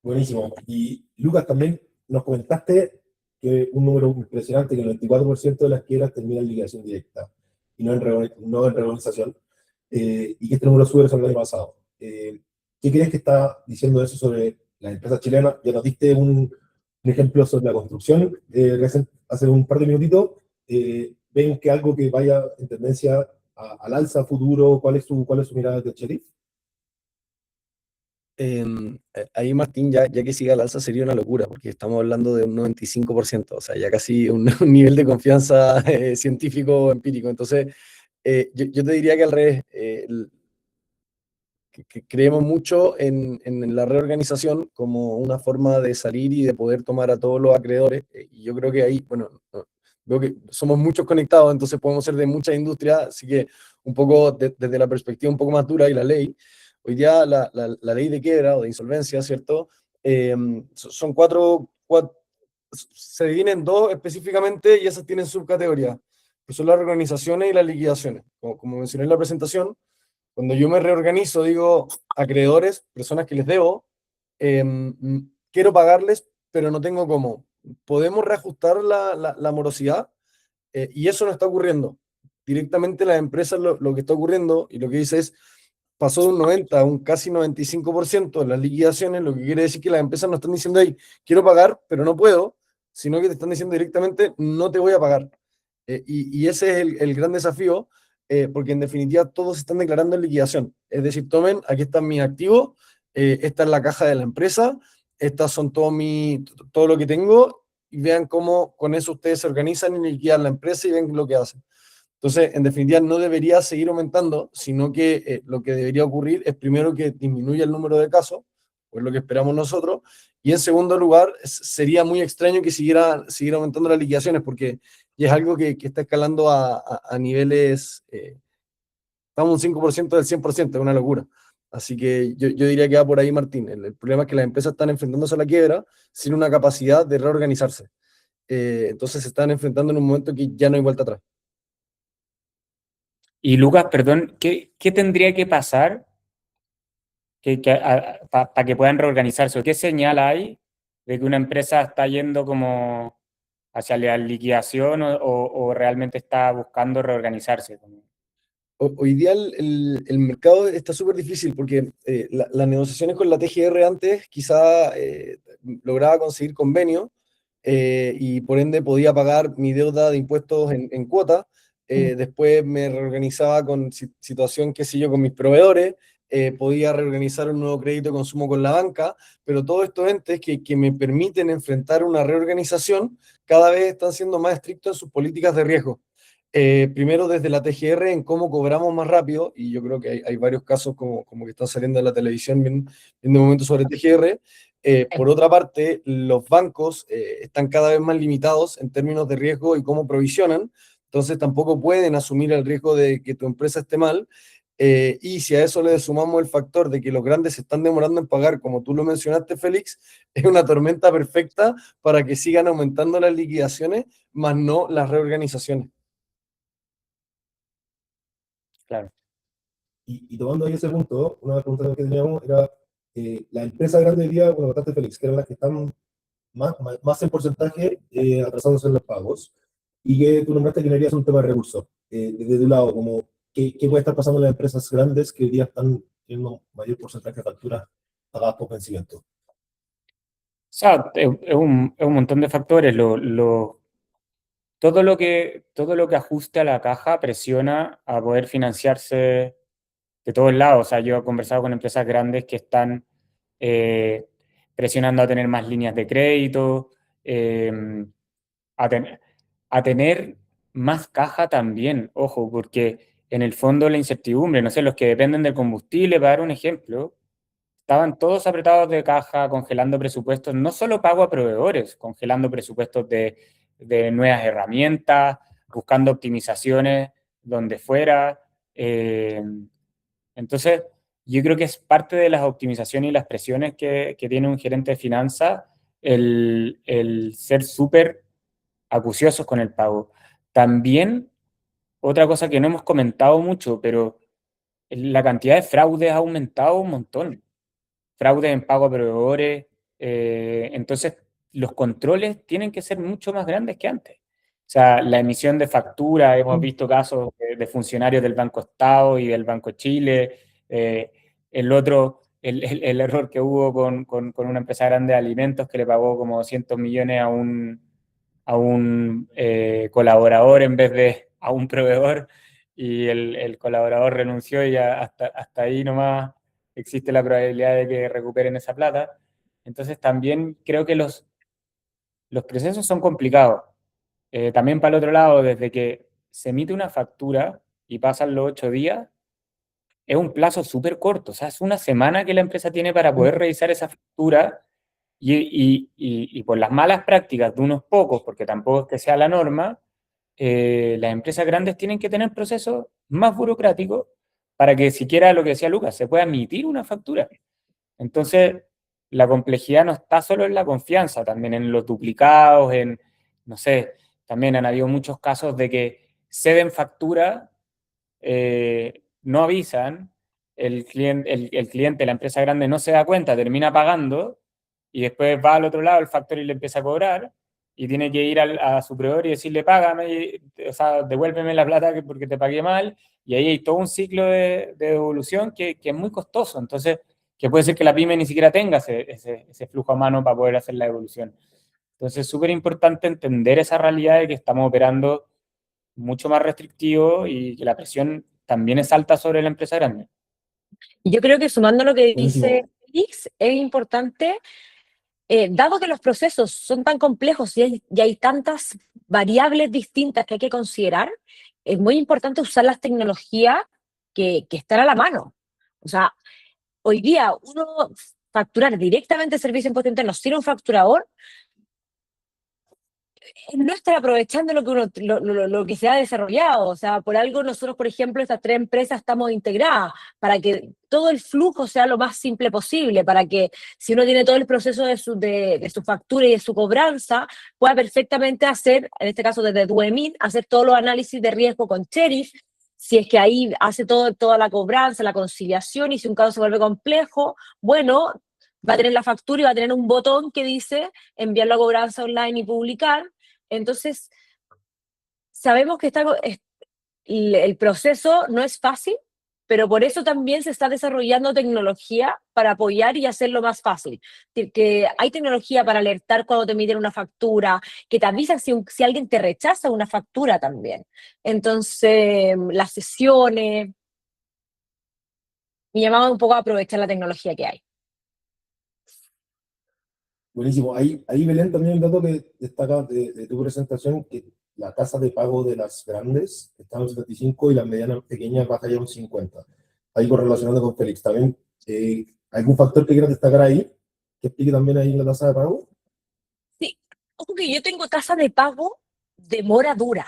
Buenísimo. Y Lucas, también nos comentaste que un número impresionante, que el 94% de las quiebras termina en liquidación directa y no en regularización, y que este número sube sobre el año pasado. ¿Qué crees que está diciendo eso sobre las empresas chilenas? Ya nos diste un ejemplo sobre la construcción hace un par de minutitos. ¿Ven que algo que vaya en tendencia al alza futuro? ¿Cuál es su mirada de Cherif?
Ahí, Martín, ya que siga al alza sería una locura, porque estamos hablando de un 95%, o sea, ya casi un nivel de confianza científico empírico. Entonces, yo te diría que al revés, que creemos mucho en la reorganización como una forma de salir y de poder tomar a todos los acreedores, y yo creo que ahí, bueno, veo que somos muchos conectados, entonces podemos ser de muchas industrias, así que un poco desde la perspectiva un poco más dura y la ley, hoy día la ley de quiebra o de insolvencia, ¿cierto? Son se dividen en dos específicamente y esas tienen subcategorías, que son las reorganizaciones y las liquidaciones. Como mencioné en la presentación, cuando yo me reorganizo, digo, acreedores, personas que les debo, quiero pagarles, pero no tengo cómo. Podemos reajustar la morosidad, y eso no está ocurriendo. Directamente las empresas lo que está ocurriendo y lo que dice es, pasó de un 90 a un casi 95% en las liquidaciones, lo que quiere decir que las empresas no están diciendo, ahí, quiero pagar, pero no puedo, sino que te están diciendo directamente, no te voy a pagar. Y ese es el gran desafío, porque en definitiva todos están declarando en liquidación. Es decir, tomen, aquí están mis activos, esta es la caja de la empresa, estas son todo lo que tengo, y vean cómo con eso ustedes se organizan y liquidan la empresa y ven lo que hacen. Entonces, en definitiva, no debería seguir aumentando, sino que lo que debería ocurrir es primero que disminuya el número de casos, pues lo que esperamos nosotros, y en segundo lugar, sería muy extraño que siguiera aumentando las liquidaciones, porque ya es algo que está escalando a niveles, estamos un 5% del 100%, es una locura. Así que yo diría que va por ahí, Martín. El problema es que las empresas están enfrentándose a la quiebra sin una capacidad de reorganizarse. Entonces se están enfrentando en un momento que ya no hay vuelta atrás.
Y Lucas, perdón, ¿qué tendría que pasar para que puedan reorganizarse? ¿Qué señal hay de que una empresa está yendo como hacia la liquidación o realmente está buscando reorganizarse?
Hoy día el mercado está súper difícil porque las negociaciones con la TGR antes quizá lograba conseguir convenio, y por ende podía pagar mi deuda de impuestos en cuota. Después me reorganizaba con situación, qué sé yo, con mis proveedores, podía reorganizar un nuevo crédito de consumo con la banca, pero todos estos entes que me permiten enfrentar una reorganización cada vez están siendo más estrictos en sus políticas de riesgo. Primero desde la TGR en cómo cobramos más rápido, y yo creo que hay varios casos como que están saliendo en la televisión bien de momento sobre TGR. Por otra parte, los bancos están cada vez más limitados en términos de riesgo y cómo provisionan, entonces tampoco pueden asumir el riesgo de que tu empresa esté mal. Y si a eso le sumamos el factor de que los grandes se están demorando en pagar, como tú lo mencionaste, Félix, es una tormenta perfecta para que sigan aumentando las liquidaciones, más no las reorganizaciones.
Claro.
Y tomando ahí ese punto, una pregunta que teníamos era, la empresa grande hoy día, bueno, bastante Félix, que eran las que están más en porcentaje atrasándose en los pagos, y que tú nombraste que no harías un tema de recursos. Desde tu lado, como, ¿qué puede estar pasando en las empresas grandes que hoy día están teniendo mayor porcentaje de facturas pagadas por vencimiento?
O sea, es un montón de factores. Todo lo que ajuste a la caja presiona a poder financiarse de todos lados. O sea, yo he conversado con empresas grandes que están presionando a tener más líneas de crédito, a, ten- a tener más caja también, ojo, porque en el fondo la incertidumbre, no sé, los que dependen del combustible, para dar un ejemplo, estaban todos apretados de caja, congelando presupuestos, no solo pago a proveedores, congelando presupuestos de nuevas herramientas, buscando optimizaciones donde fuera. Entonces, yo creo que es parte de las optimizaciones y las presiones que tiene un gerente de finanzas el ser súper acuciosos con el pago. También, otra cosa que no hemos comentado mucho, pero la cantidad de fraudes ha aumentado un montón. Fraudes en pago a proveedores. Entonces, los controles tienen que ser mucho más grandes que antes. O sea, la emisión de factura, hemos visto casos de funcionarios del Banco Estado y del Banco Chile. El error que hubo con una empresa grande de alimentos que le pagó como 200 millones a un colaborador en vez de a un proveedor, y el colaborador renunció y ya hasta ahí nomás existe la probabilidad de que recuperen esa plata. Entonces también creo que los procesos son complicados. También para el otro lado, desde que se emite una factura y pasan los 8 días, es un plazo súper corto. O sea, es una semana que la empresa tiene para poder revisar esa factura y por las malas prácticas de unos pocos, porque tampoco es que sea la norma, las empresas grandes tienen que tener procesos más burocráticos para que siquiera, lo que decía Lucas, se pueda emitir una factura. Entonces, la complejidad no está solo en la confianza, también en los duplicados, no sé, también han habido muchos casos de que ceden factura, no avisan, el cliente, la empresa grande no se da cuenta, termina pagando, y después va al otro lado, el factory le empieza a cobrar, y tiene que ir a su proveedor y decirle, págame, o sea, devuélveme la plata porque te pagué mal, y ahí hay todo un ciclo de devolución que es muy costoso. Entonces, que puede ser que la pyme ni siquiera tenga ese flujo a mano para poder hacer la devolución. Entonces, es súper importante entender esa realidad de que estamos operando mucho más restrictivo y que la presión también es alta sobre la empresa grande.
Y yo creo que sumando lo que
Buenísimo.
dice Félix, es importante, dado que los procesos son tan complejos y hay tantas variables distintas que hay que considerar, es muy importante usar las tecnologías que están a la mano. O sea, hoy día uno facturar directamente servicio de impuesto interno sin un facturador no estar aprovechando lo que lo que se ha desarrollado. O sea, por algo nosotros, por ejemplo, estas 3 empresas estamos integradas para que todo el flujo sea lo más simple posible, para que si uno tiene todo el proceso de su factura y de su cobranza, pueda perfectamente hacer, en este caso desde Duemin, hacer todos los análisis de riesgo con Cherif, si es que ahí hace toda la cobranza, la conciliación, y si un caso se vuelve complejo, bueno, va a tener la factura y va a tener un botón que dice enviar la cobranza online y publicar. Entonces, sabemos que el proceso no es fácil, pero por eso también se está desarrollando tecnología para apoyar y hacerlo más fácil. Que hay tecnología para alertar cuando te emiten una factura, que te avisan si alguien te rechaza una factura también. Entonces, las sesiones, me llamaba un poco a aprovechar la tecnología que hay.
Buenísimo. Ahí Belén, también el dato que destaca de tu presentación, que la tasa de pago de las grandes está en un 75 y las medianas pequeñas baja ya a un 50. Ahí correlacionando con Félix. También, ¿algún factor que quieras destacar ahí? Que explique también ahí la tasa de pago.
Sí, ojo que yo tengo tasa de pago de mora dura,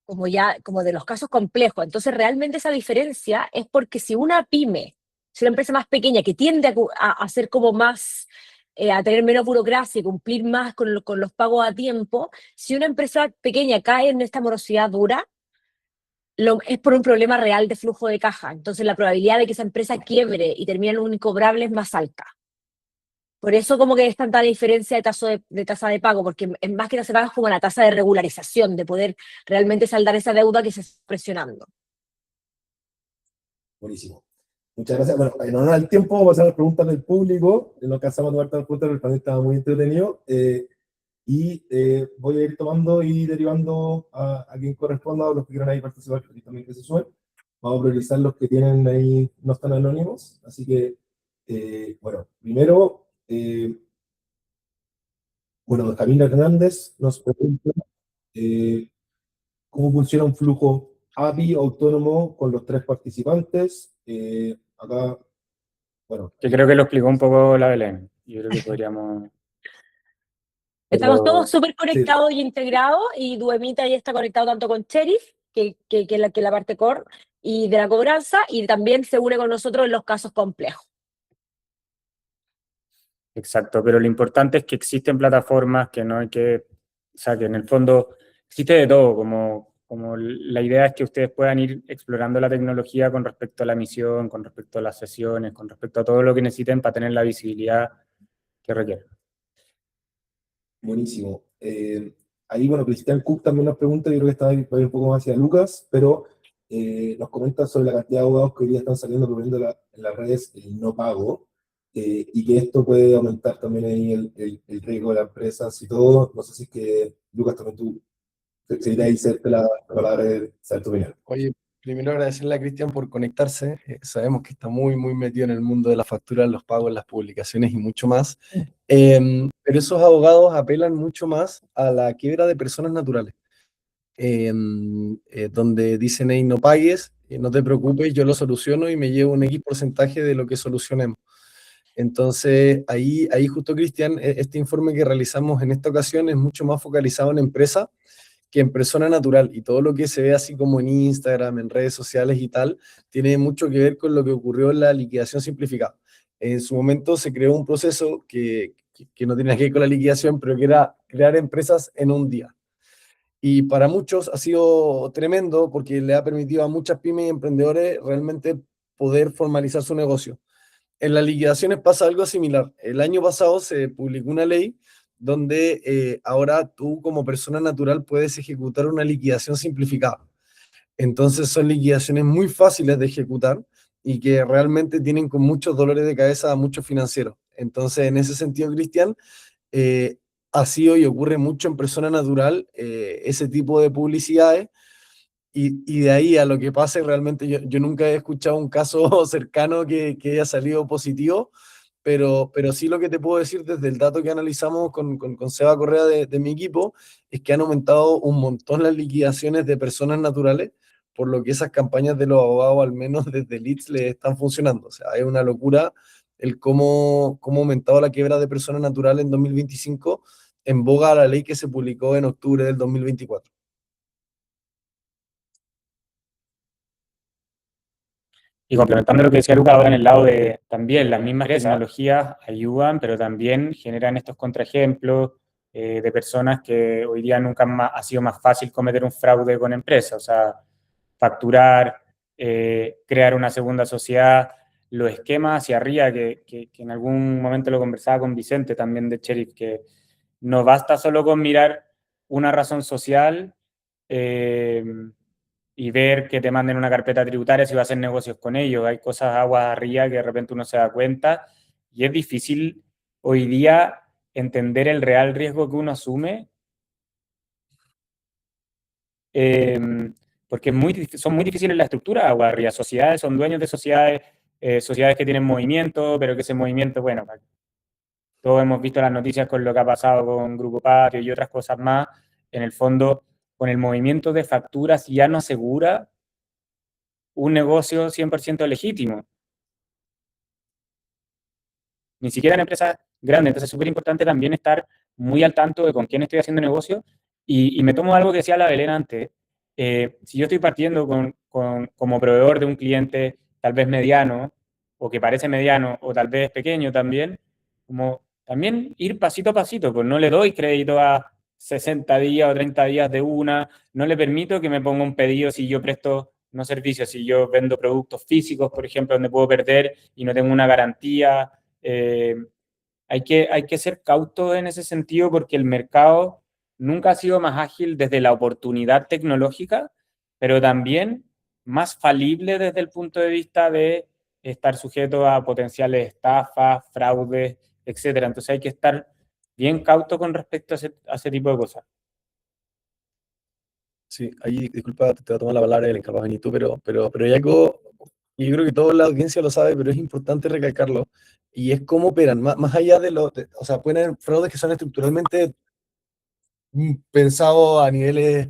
como de los casos complejos. Entonces, realmente esa diferencia es porque si una pyme, si una empresa más pequeña que tiende a ser como más, a tener menos burocracia y cumplir más con los pagos a tiempo, si una empresa pequeña cae en esta morosidad dura, es por un problema real de flujo de caja. Entonces, la probabilidad de que esa empresa quiebre y termine en un incobrable es más alta. Por eso como que es tanta diferencia de tasa de pago, porque es más que tasa de pago es como la tasa de regularización, de poder realmente saldar esa deuda que se está presionando.
Buenísimo. Muchas gracias. Bueno, en honor al tiempo, vamos a hacer las preguntas del público. No alcanzamos a tomar todas las preguntas, pero el panel estaba muy entretenido. Voy a ir tomando y derivando a quien corresponda, o los que quieran ahí participar, y también que se sumen. Vamos a priorizar los que tienen ahí, no están anónimos. Así que, bueno, primero, bueno, Camila Hernández nos pregunta cómo funciona un flujo API autónomo con los 3 participantes. Acá, bueno.
Que creo que lo explicó un poco la Belén. Yo creo que podríamos...
Estamos todos súper
Sí.
conectados y integrados, y Duemita ya está conectado tanto con Cherif, que la parte core, y de la cobranza, y también se une con nosotros en los casos complejos.
Exacto, pero lo importante es que existen plataformas que no hay que, o sea, que en el fondo existe de todo, como la idea es que ustedes puedan ir explorando la tecnología con respecto a la misión, con respecto a las sesiones, con respecto a todo lo que necesiten para tener la visibilidad que requieren.
Buenísimo. Ahí, bueno, Cristian Cook también nos pregunta, yo creo que está ahí, va a ir un poco más hacia Lucas, pero nos comenta sobre la cantidad de abogados que hoy día están saliendo proponiendo en las redes el no pago, y que esto puede aumentar también ahí el riesgo de las empresas y todo. No sé si es que, Lucas, también tú querías hacerte la palabra de saber tu opinión.
Oye, primero agradecerle a Cristian por conectarse. Sabemos que está muy, muy metido en el mundo de la factura, los pagos, las publicaciones y mucho más. Pero esos abogados apelan mucho más a la quiebra de personas naturales, donde dicen, hey, no pagues, no te preocupes, yo lo soluciono y me llevo un X porcentaje de lo que solucionemos. Entonces, ahí justo, Cristian, este informe que realizamos en esta ocasión es mucho más focalizado en empresas que en persona natural, y todo lo que se ve así como en Instagram, en redes sociales y tal, tiene mucho que ver con lo que ocurrió en la liquidación simplificada. En su momento se creó un proceso que no tiene que ver con la liquidación, pero que era crear empresas en un día. Y para muchos ha sido tremendo porque le ha permitido a muchas pymes y emprendedores realmente poder formalizar su negocio. En las liquidaciones pasa algo similar. El año pasado se publicó una ley donde ahora tú como persona natural puedes ejecutar una liquidación simplificada. Entonces son liquidaciones muy fáciles de ejecutar y que realmente tienen con muchos dolores de cabeza a muchos financieros. Entonces, en ese sentido, Cristian, eh, ha sido y ocurre mucho en persona natural ese tipo de publicidades y de ahí a lo que pase, realmente yo nunca he escuchado un caso cercano que haya salido positivo, pero sí lo que te puedo decir desde el dato que analizamos con Seba Correa de mi equipo es que han aumentado un montón las liquidaciones de personas naturales, por lo que esas campañas de los abogados, al menos desde Leeds, le están funcionando. O sea, es una locura el cómo ha aumentado la quiebra de personas naturales en 2025 en boga a la ley que se publicó en octubre del 2024.
Y complementando lo que decía Luca ahora en el lado de también las mismas tecnologías ayudan, pero también generan estos contraejemplos de personas que hoy día nunca más, ha sido más fácil cometer un fraude con empresas, o sea, facturar, crear una segunda sociedad, los esquemas hacia arriba, que en algún momento lo conversaba con Vicente también de Sheriff, que no basta solo con mirar una razón social, y ver que te manden una carpeta tributaria si vas a hacer negocios con ellos. Hay cosas aguas arriba que de repente uno se da cuenta y es difícil hoy día entender el real riesgo que uno asume, porque son muy difíciles las estructuras aguas arriba. Sociedades son dueños de sociedades, sociedades que tienen movimiento, pero que ese movimiento, bueno, todos hemos visto las noticias con lo que ha pasado con Grupo Patio y otras cosas más. En el fondo, con el movimiento de facturas ya no asegura un negocio 100% legítimo, ni siquiera en empresas grandes. Entonces es súper importante también estar muy al tanto de con quién estoy haciendo negocio. Y me tomo algo que decía la Belén antes. Si yo estoy partiendo como proveedor de un cliente tal vez mediano, o que parece mediano, o tal vez pequeño también, como también ir pasito a pasito, pues no le doy crédito a 60 días o 30 días de una, no le permito que me ponga un pedido si yo presto no servicios, si yo vendo productos físicos, por ejemplo, donde puedo perder y no tengo una garantía. Hay que ser cauto en ese sentido porque el mercado nunca ha sido más ágil desde la oportunidad tecnológica, pero también más falible desde el punto de vista de estar sujeto a potenciales estafas, fraudes, etcétera. Entonces hay que estar bien cauto con respecto a ese tipo de cosas.
Sí, ahí, disculpa, te voy a tomar la palabra, el capaz venís tú, pero hay algo, y yo creo que toda la audiencia lo sabe, pero es importante recalcarlo, y es cómo operan, más allá o sea, pueden haber fraudes que son estructuralmente pensados a niveles,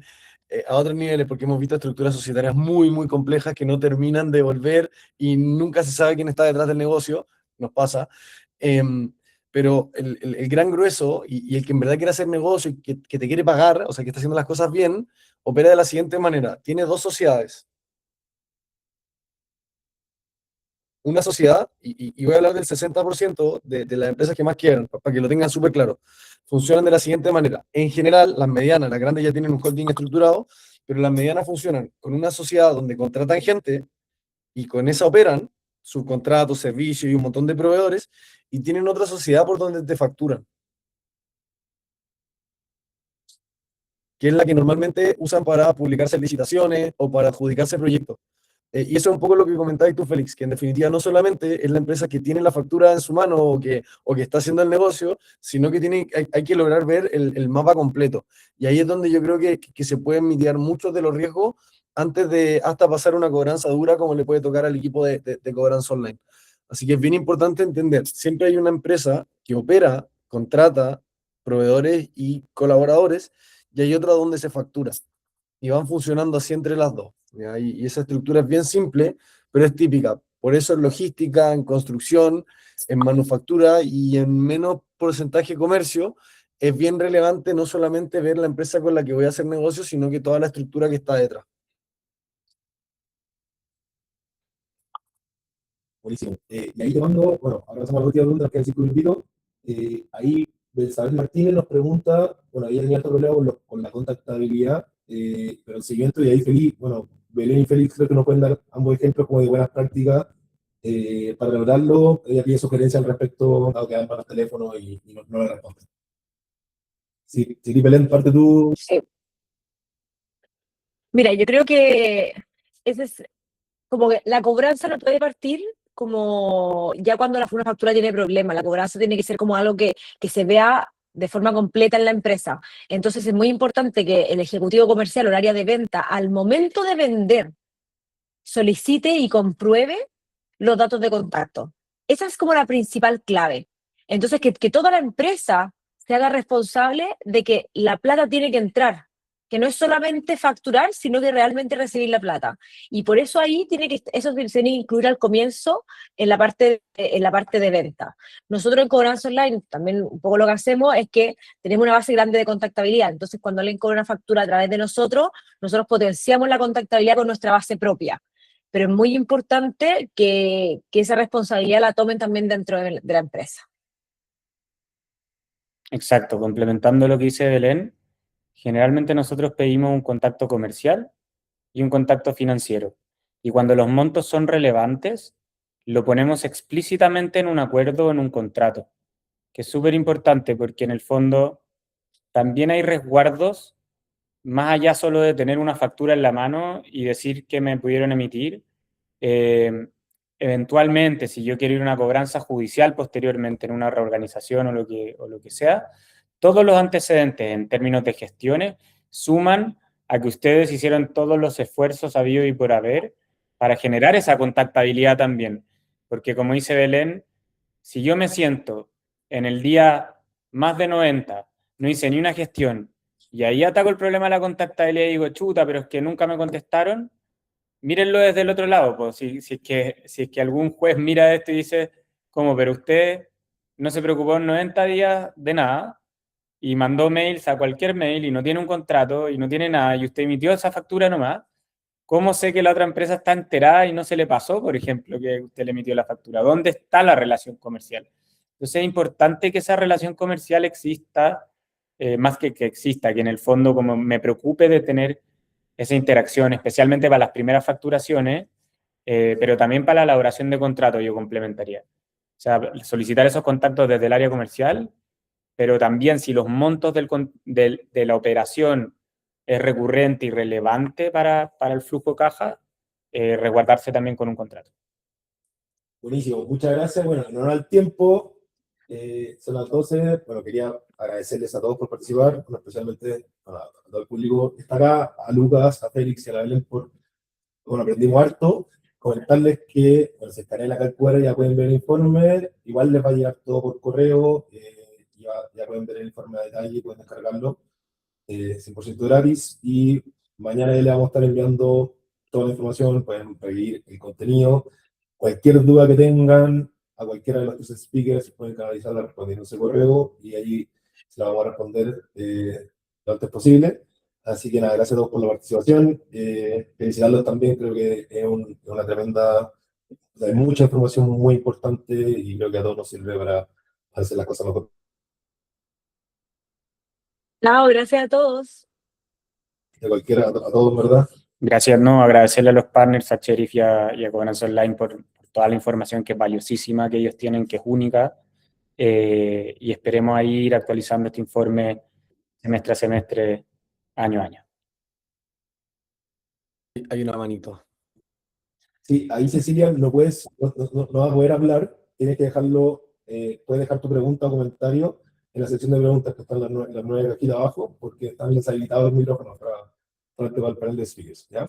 a otros niveles, porque hemos visto estructuras societarias muy, muy complejas que no terminan de volver y nunca se sabe quién está detrás del negocio, nos pasa. Em, pero el gran grueso y el que en verdad quiere hacer negocio y que te quiere pagar, o sea, que está haciendo las cosas bien, opera de la siguiente manera. Tiene dos sociedades. Una sociedad, y voy a hablar del 60% de las empresas que más quieren, para que lo tengan súper claro, funcionan de la siguiente manera. En general, las medianas, las grandes ya tienen un holding estructurado, pero las medianas funcionan con una sociedad donde contratan gente y con esa operan subcontratos, servicios y un montón de proveedores, y tienen otra sociedad por donde te facturan, que es la que normalmente usan para publicarse licitaciones o para adjudicarse proyectos. Y eso es un poco lo que comentabas tú, Félix, que en definitiva no solamente es la empresa que tiene la factura en su mano o que está haciendo el negocio, sino que hay que lograr ver el mapa completo. Y ahí es donde yo creo que se pueden mitigar muchos de los riesgos antes de hasta pasar una cobranza dura como le puede tocar al equipo de cobranza online. Así que es bien importante entender, siempre hay una empresa que opera, contrata proveedores y colaboradores, y hay otra donde se factura y van funcionando así entre las dos. ¿Ya? Y esa estructura es bien simple, pero es típica. Por eso en logística, en construcción, en manufactura y en menos porcentaje comercio, es bien relevante no solamente ver la empresa con la que voy a hacer negocio, sino que toda la estructura que está detrás.
Buenísimo. Y ahí te mando, bueno, ahora pasamos a la última pregunta, que es el círculo invito. Ahí Isabel Martínez nos pregunta, bueno, ahí tenía otro problema con la contactabilidad, pero el seguimiento, y ahí Félix, bueno, Belén y Félix creo que nos pueden dar ambos ejemplos como de buenas prácticas para lograrlo. Ella pide sugerencias al respecto, dado que dan para el teléfono y no le responden. Sí, sí, Belén, parte tú.
Sí. Mira, yo creo que ese es como que la cobranza no puede partir como ya cuando una factura tiene problemas. La cobranza tiene que ser como algo que se vea de forma completa en la empresa. Entonces es muy importante que el ejecutivo comercial o el área de venta, al momento de vender, solicite y compruebe los datos de contacto. Esa es como la principal clave. Entonces, que toda la empresa se haga responsable de que la plata tiene que entrar, que no es solamente facturar, sino que realmente recibir la plata. Y por eso ahí eso se tiene que incluir al comienzo en la parte de venta. Nosotros en Cobranza Online, también un poco lo que hacemos es que tenemos una base grande de contactabilidad. Entonces, cuando alguien cobra una factura a través de nosotros potenciamos la contactabilidad con nuestra base propia. Pero es muy importante que esa responsabilidad la tomen también dentro de la empresa.
Exacto, complementando lo que dice Belén, generalmente nosotros pedimos un contacto comercial y un contacto financiero. Y cuando los montos son relevantes, lo ponemos explícitamente en un acuerdo o en un contrato, que es súper importante porque en el fondo también hay resguardos, más allá solo de tener una factura en la mano y decir que me pudieron emitir. Eventualmente, si yo quiero ir a una cobranza judicial posteriormente en una reorganización o lo que sea, todos los antecedentes en términos de gestiones suman a que ustedes hicieron todos los esfuerzos habidos y por haber para generar esa contactabilidad también. Porque como dice Belén, si yo me siento en el día más de 90, no hice ni una gestión, y ahí ataco el problema de la contactabilidad y digo, chuta, pero es que nunca me contestaron, mírenlo desde el otro lado, pues, si es que algún juez mira esto y dice, ¿cómo? Pero usted no se preocupó en 90 días de nada y mandó mails a cualquier mail y no tiene un contrato y no tiene nada y usted emitió esa factura nomás. ¿Cómo sé que la otra empresa está enterada y no se le pasó, por ejemplo, que usted le emitió la factura? ¿Dónde está la relación comercial? Entonces es importante que esa relación comercial exista, más que exista, que en el fondo como me preocupe de tener esa interacción, especialmente para las primeras facturaciones, pero también para la elaboración de contratos yo complementaría. O sea, solicitar esos contactos desde el área comercial, pero también si los montos de la operación es recurrente y relevante para el flujo caja, resguardarse también con un contrato.
Buenísimo, muchas gracias. Bueno, en honor al tiempo, son las 12. Bueno, quería agradecerles a todos por participar, bueno, especialmente a todo el público que está acá, a Lucas, a Félix y a la Belén por, bueno, aprendimos harto. Comentarles que, bueno, se escanea la calculadora, ya pueden ver el informe, igual les va a llegar todo por correo, ya pueden ver el informe a detalle, pueden descargarlo, 100% gratis, y mañana ya les vamos a estar enviando toda la información, pueden pedir el contenido. Cualquier duda que tengan, a cualquiera de los tres speakers pueden canalizarla respondiendo ese correo y ahí se la vamos a responder lo antes posible. Así que nada, gracias a todos por la participación. Felicitarlos también, creo que es una tremenda, hay mucha información muy importante y creo que a todos nos sirve para hacer las cosas mejor.
No, gracias a todos.
De cualquiera, a todos, ¿verdad?
Gracias, ¿no? Agradecerle a los partners, a Sheriff y a Cobranza Online por toda la información que es valiosísima, que ellos tienen, que es única, y esperemos ahí ir actualizando este informe semestre a semestre, año a año.
Hay una manito.
Sí, ahí Cecilia, no vas a poder hablar, tienes que dejarlo, puedes dejar tu pregunta o comentario en la sección de preguntas que están las nueve aquí de abajo, porque están deshabilitados los micrófonos para el panel de speakers, ¿ya?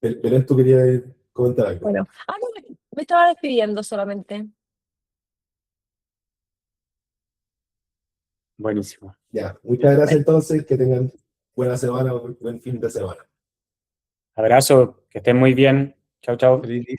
Belén, tú querías comentar algo.
Bueno, no, me estaba despidiendo solamente.
Buenísimo.
Ya, muchas gracias entonces, que tengan buena semana, buen fin de semana.
Abrazo, que estén muy bien. Chao, chao.
Feliz día.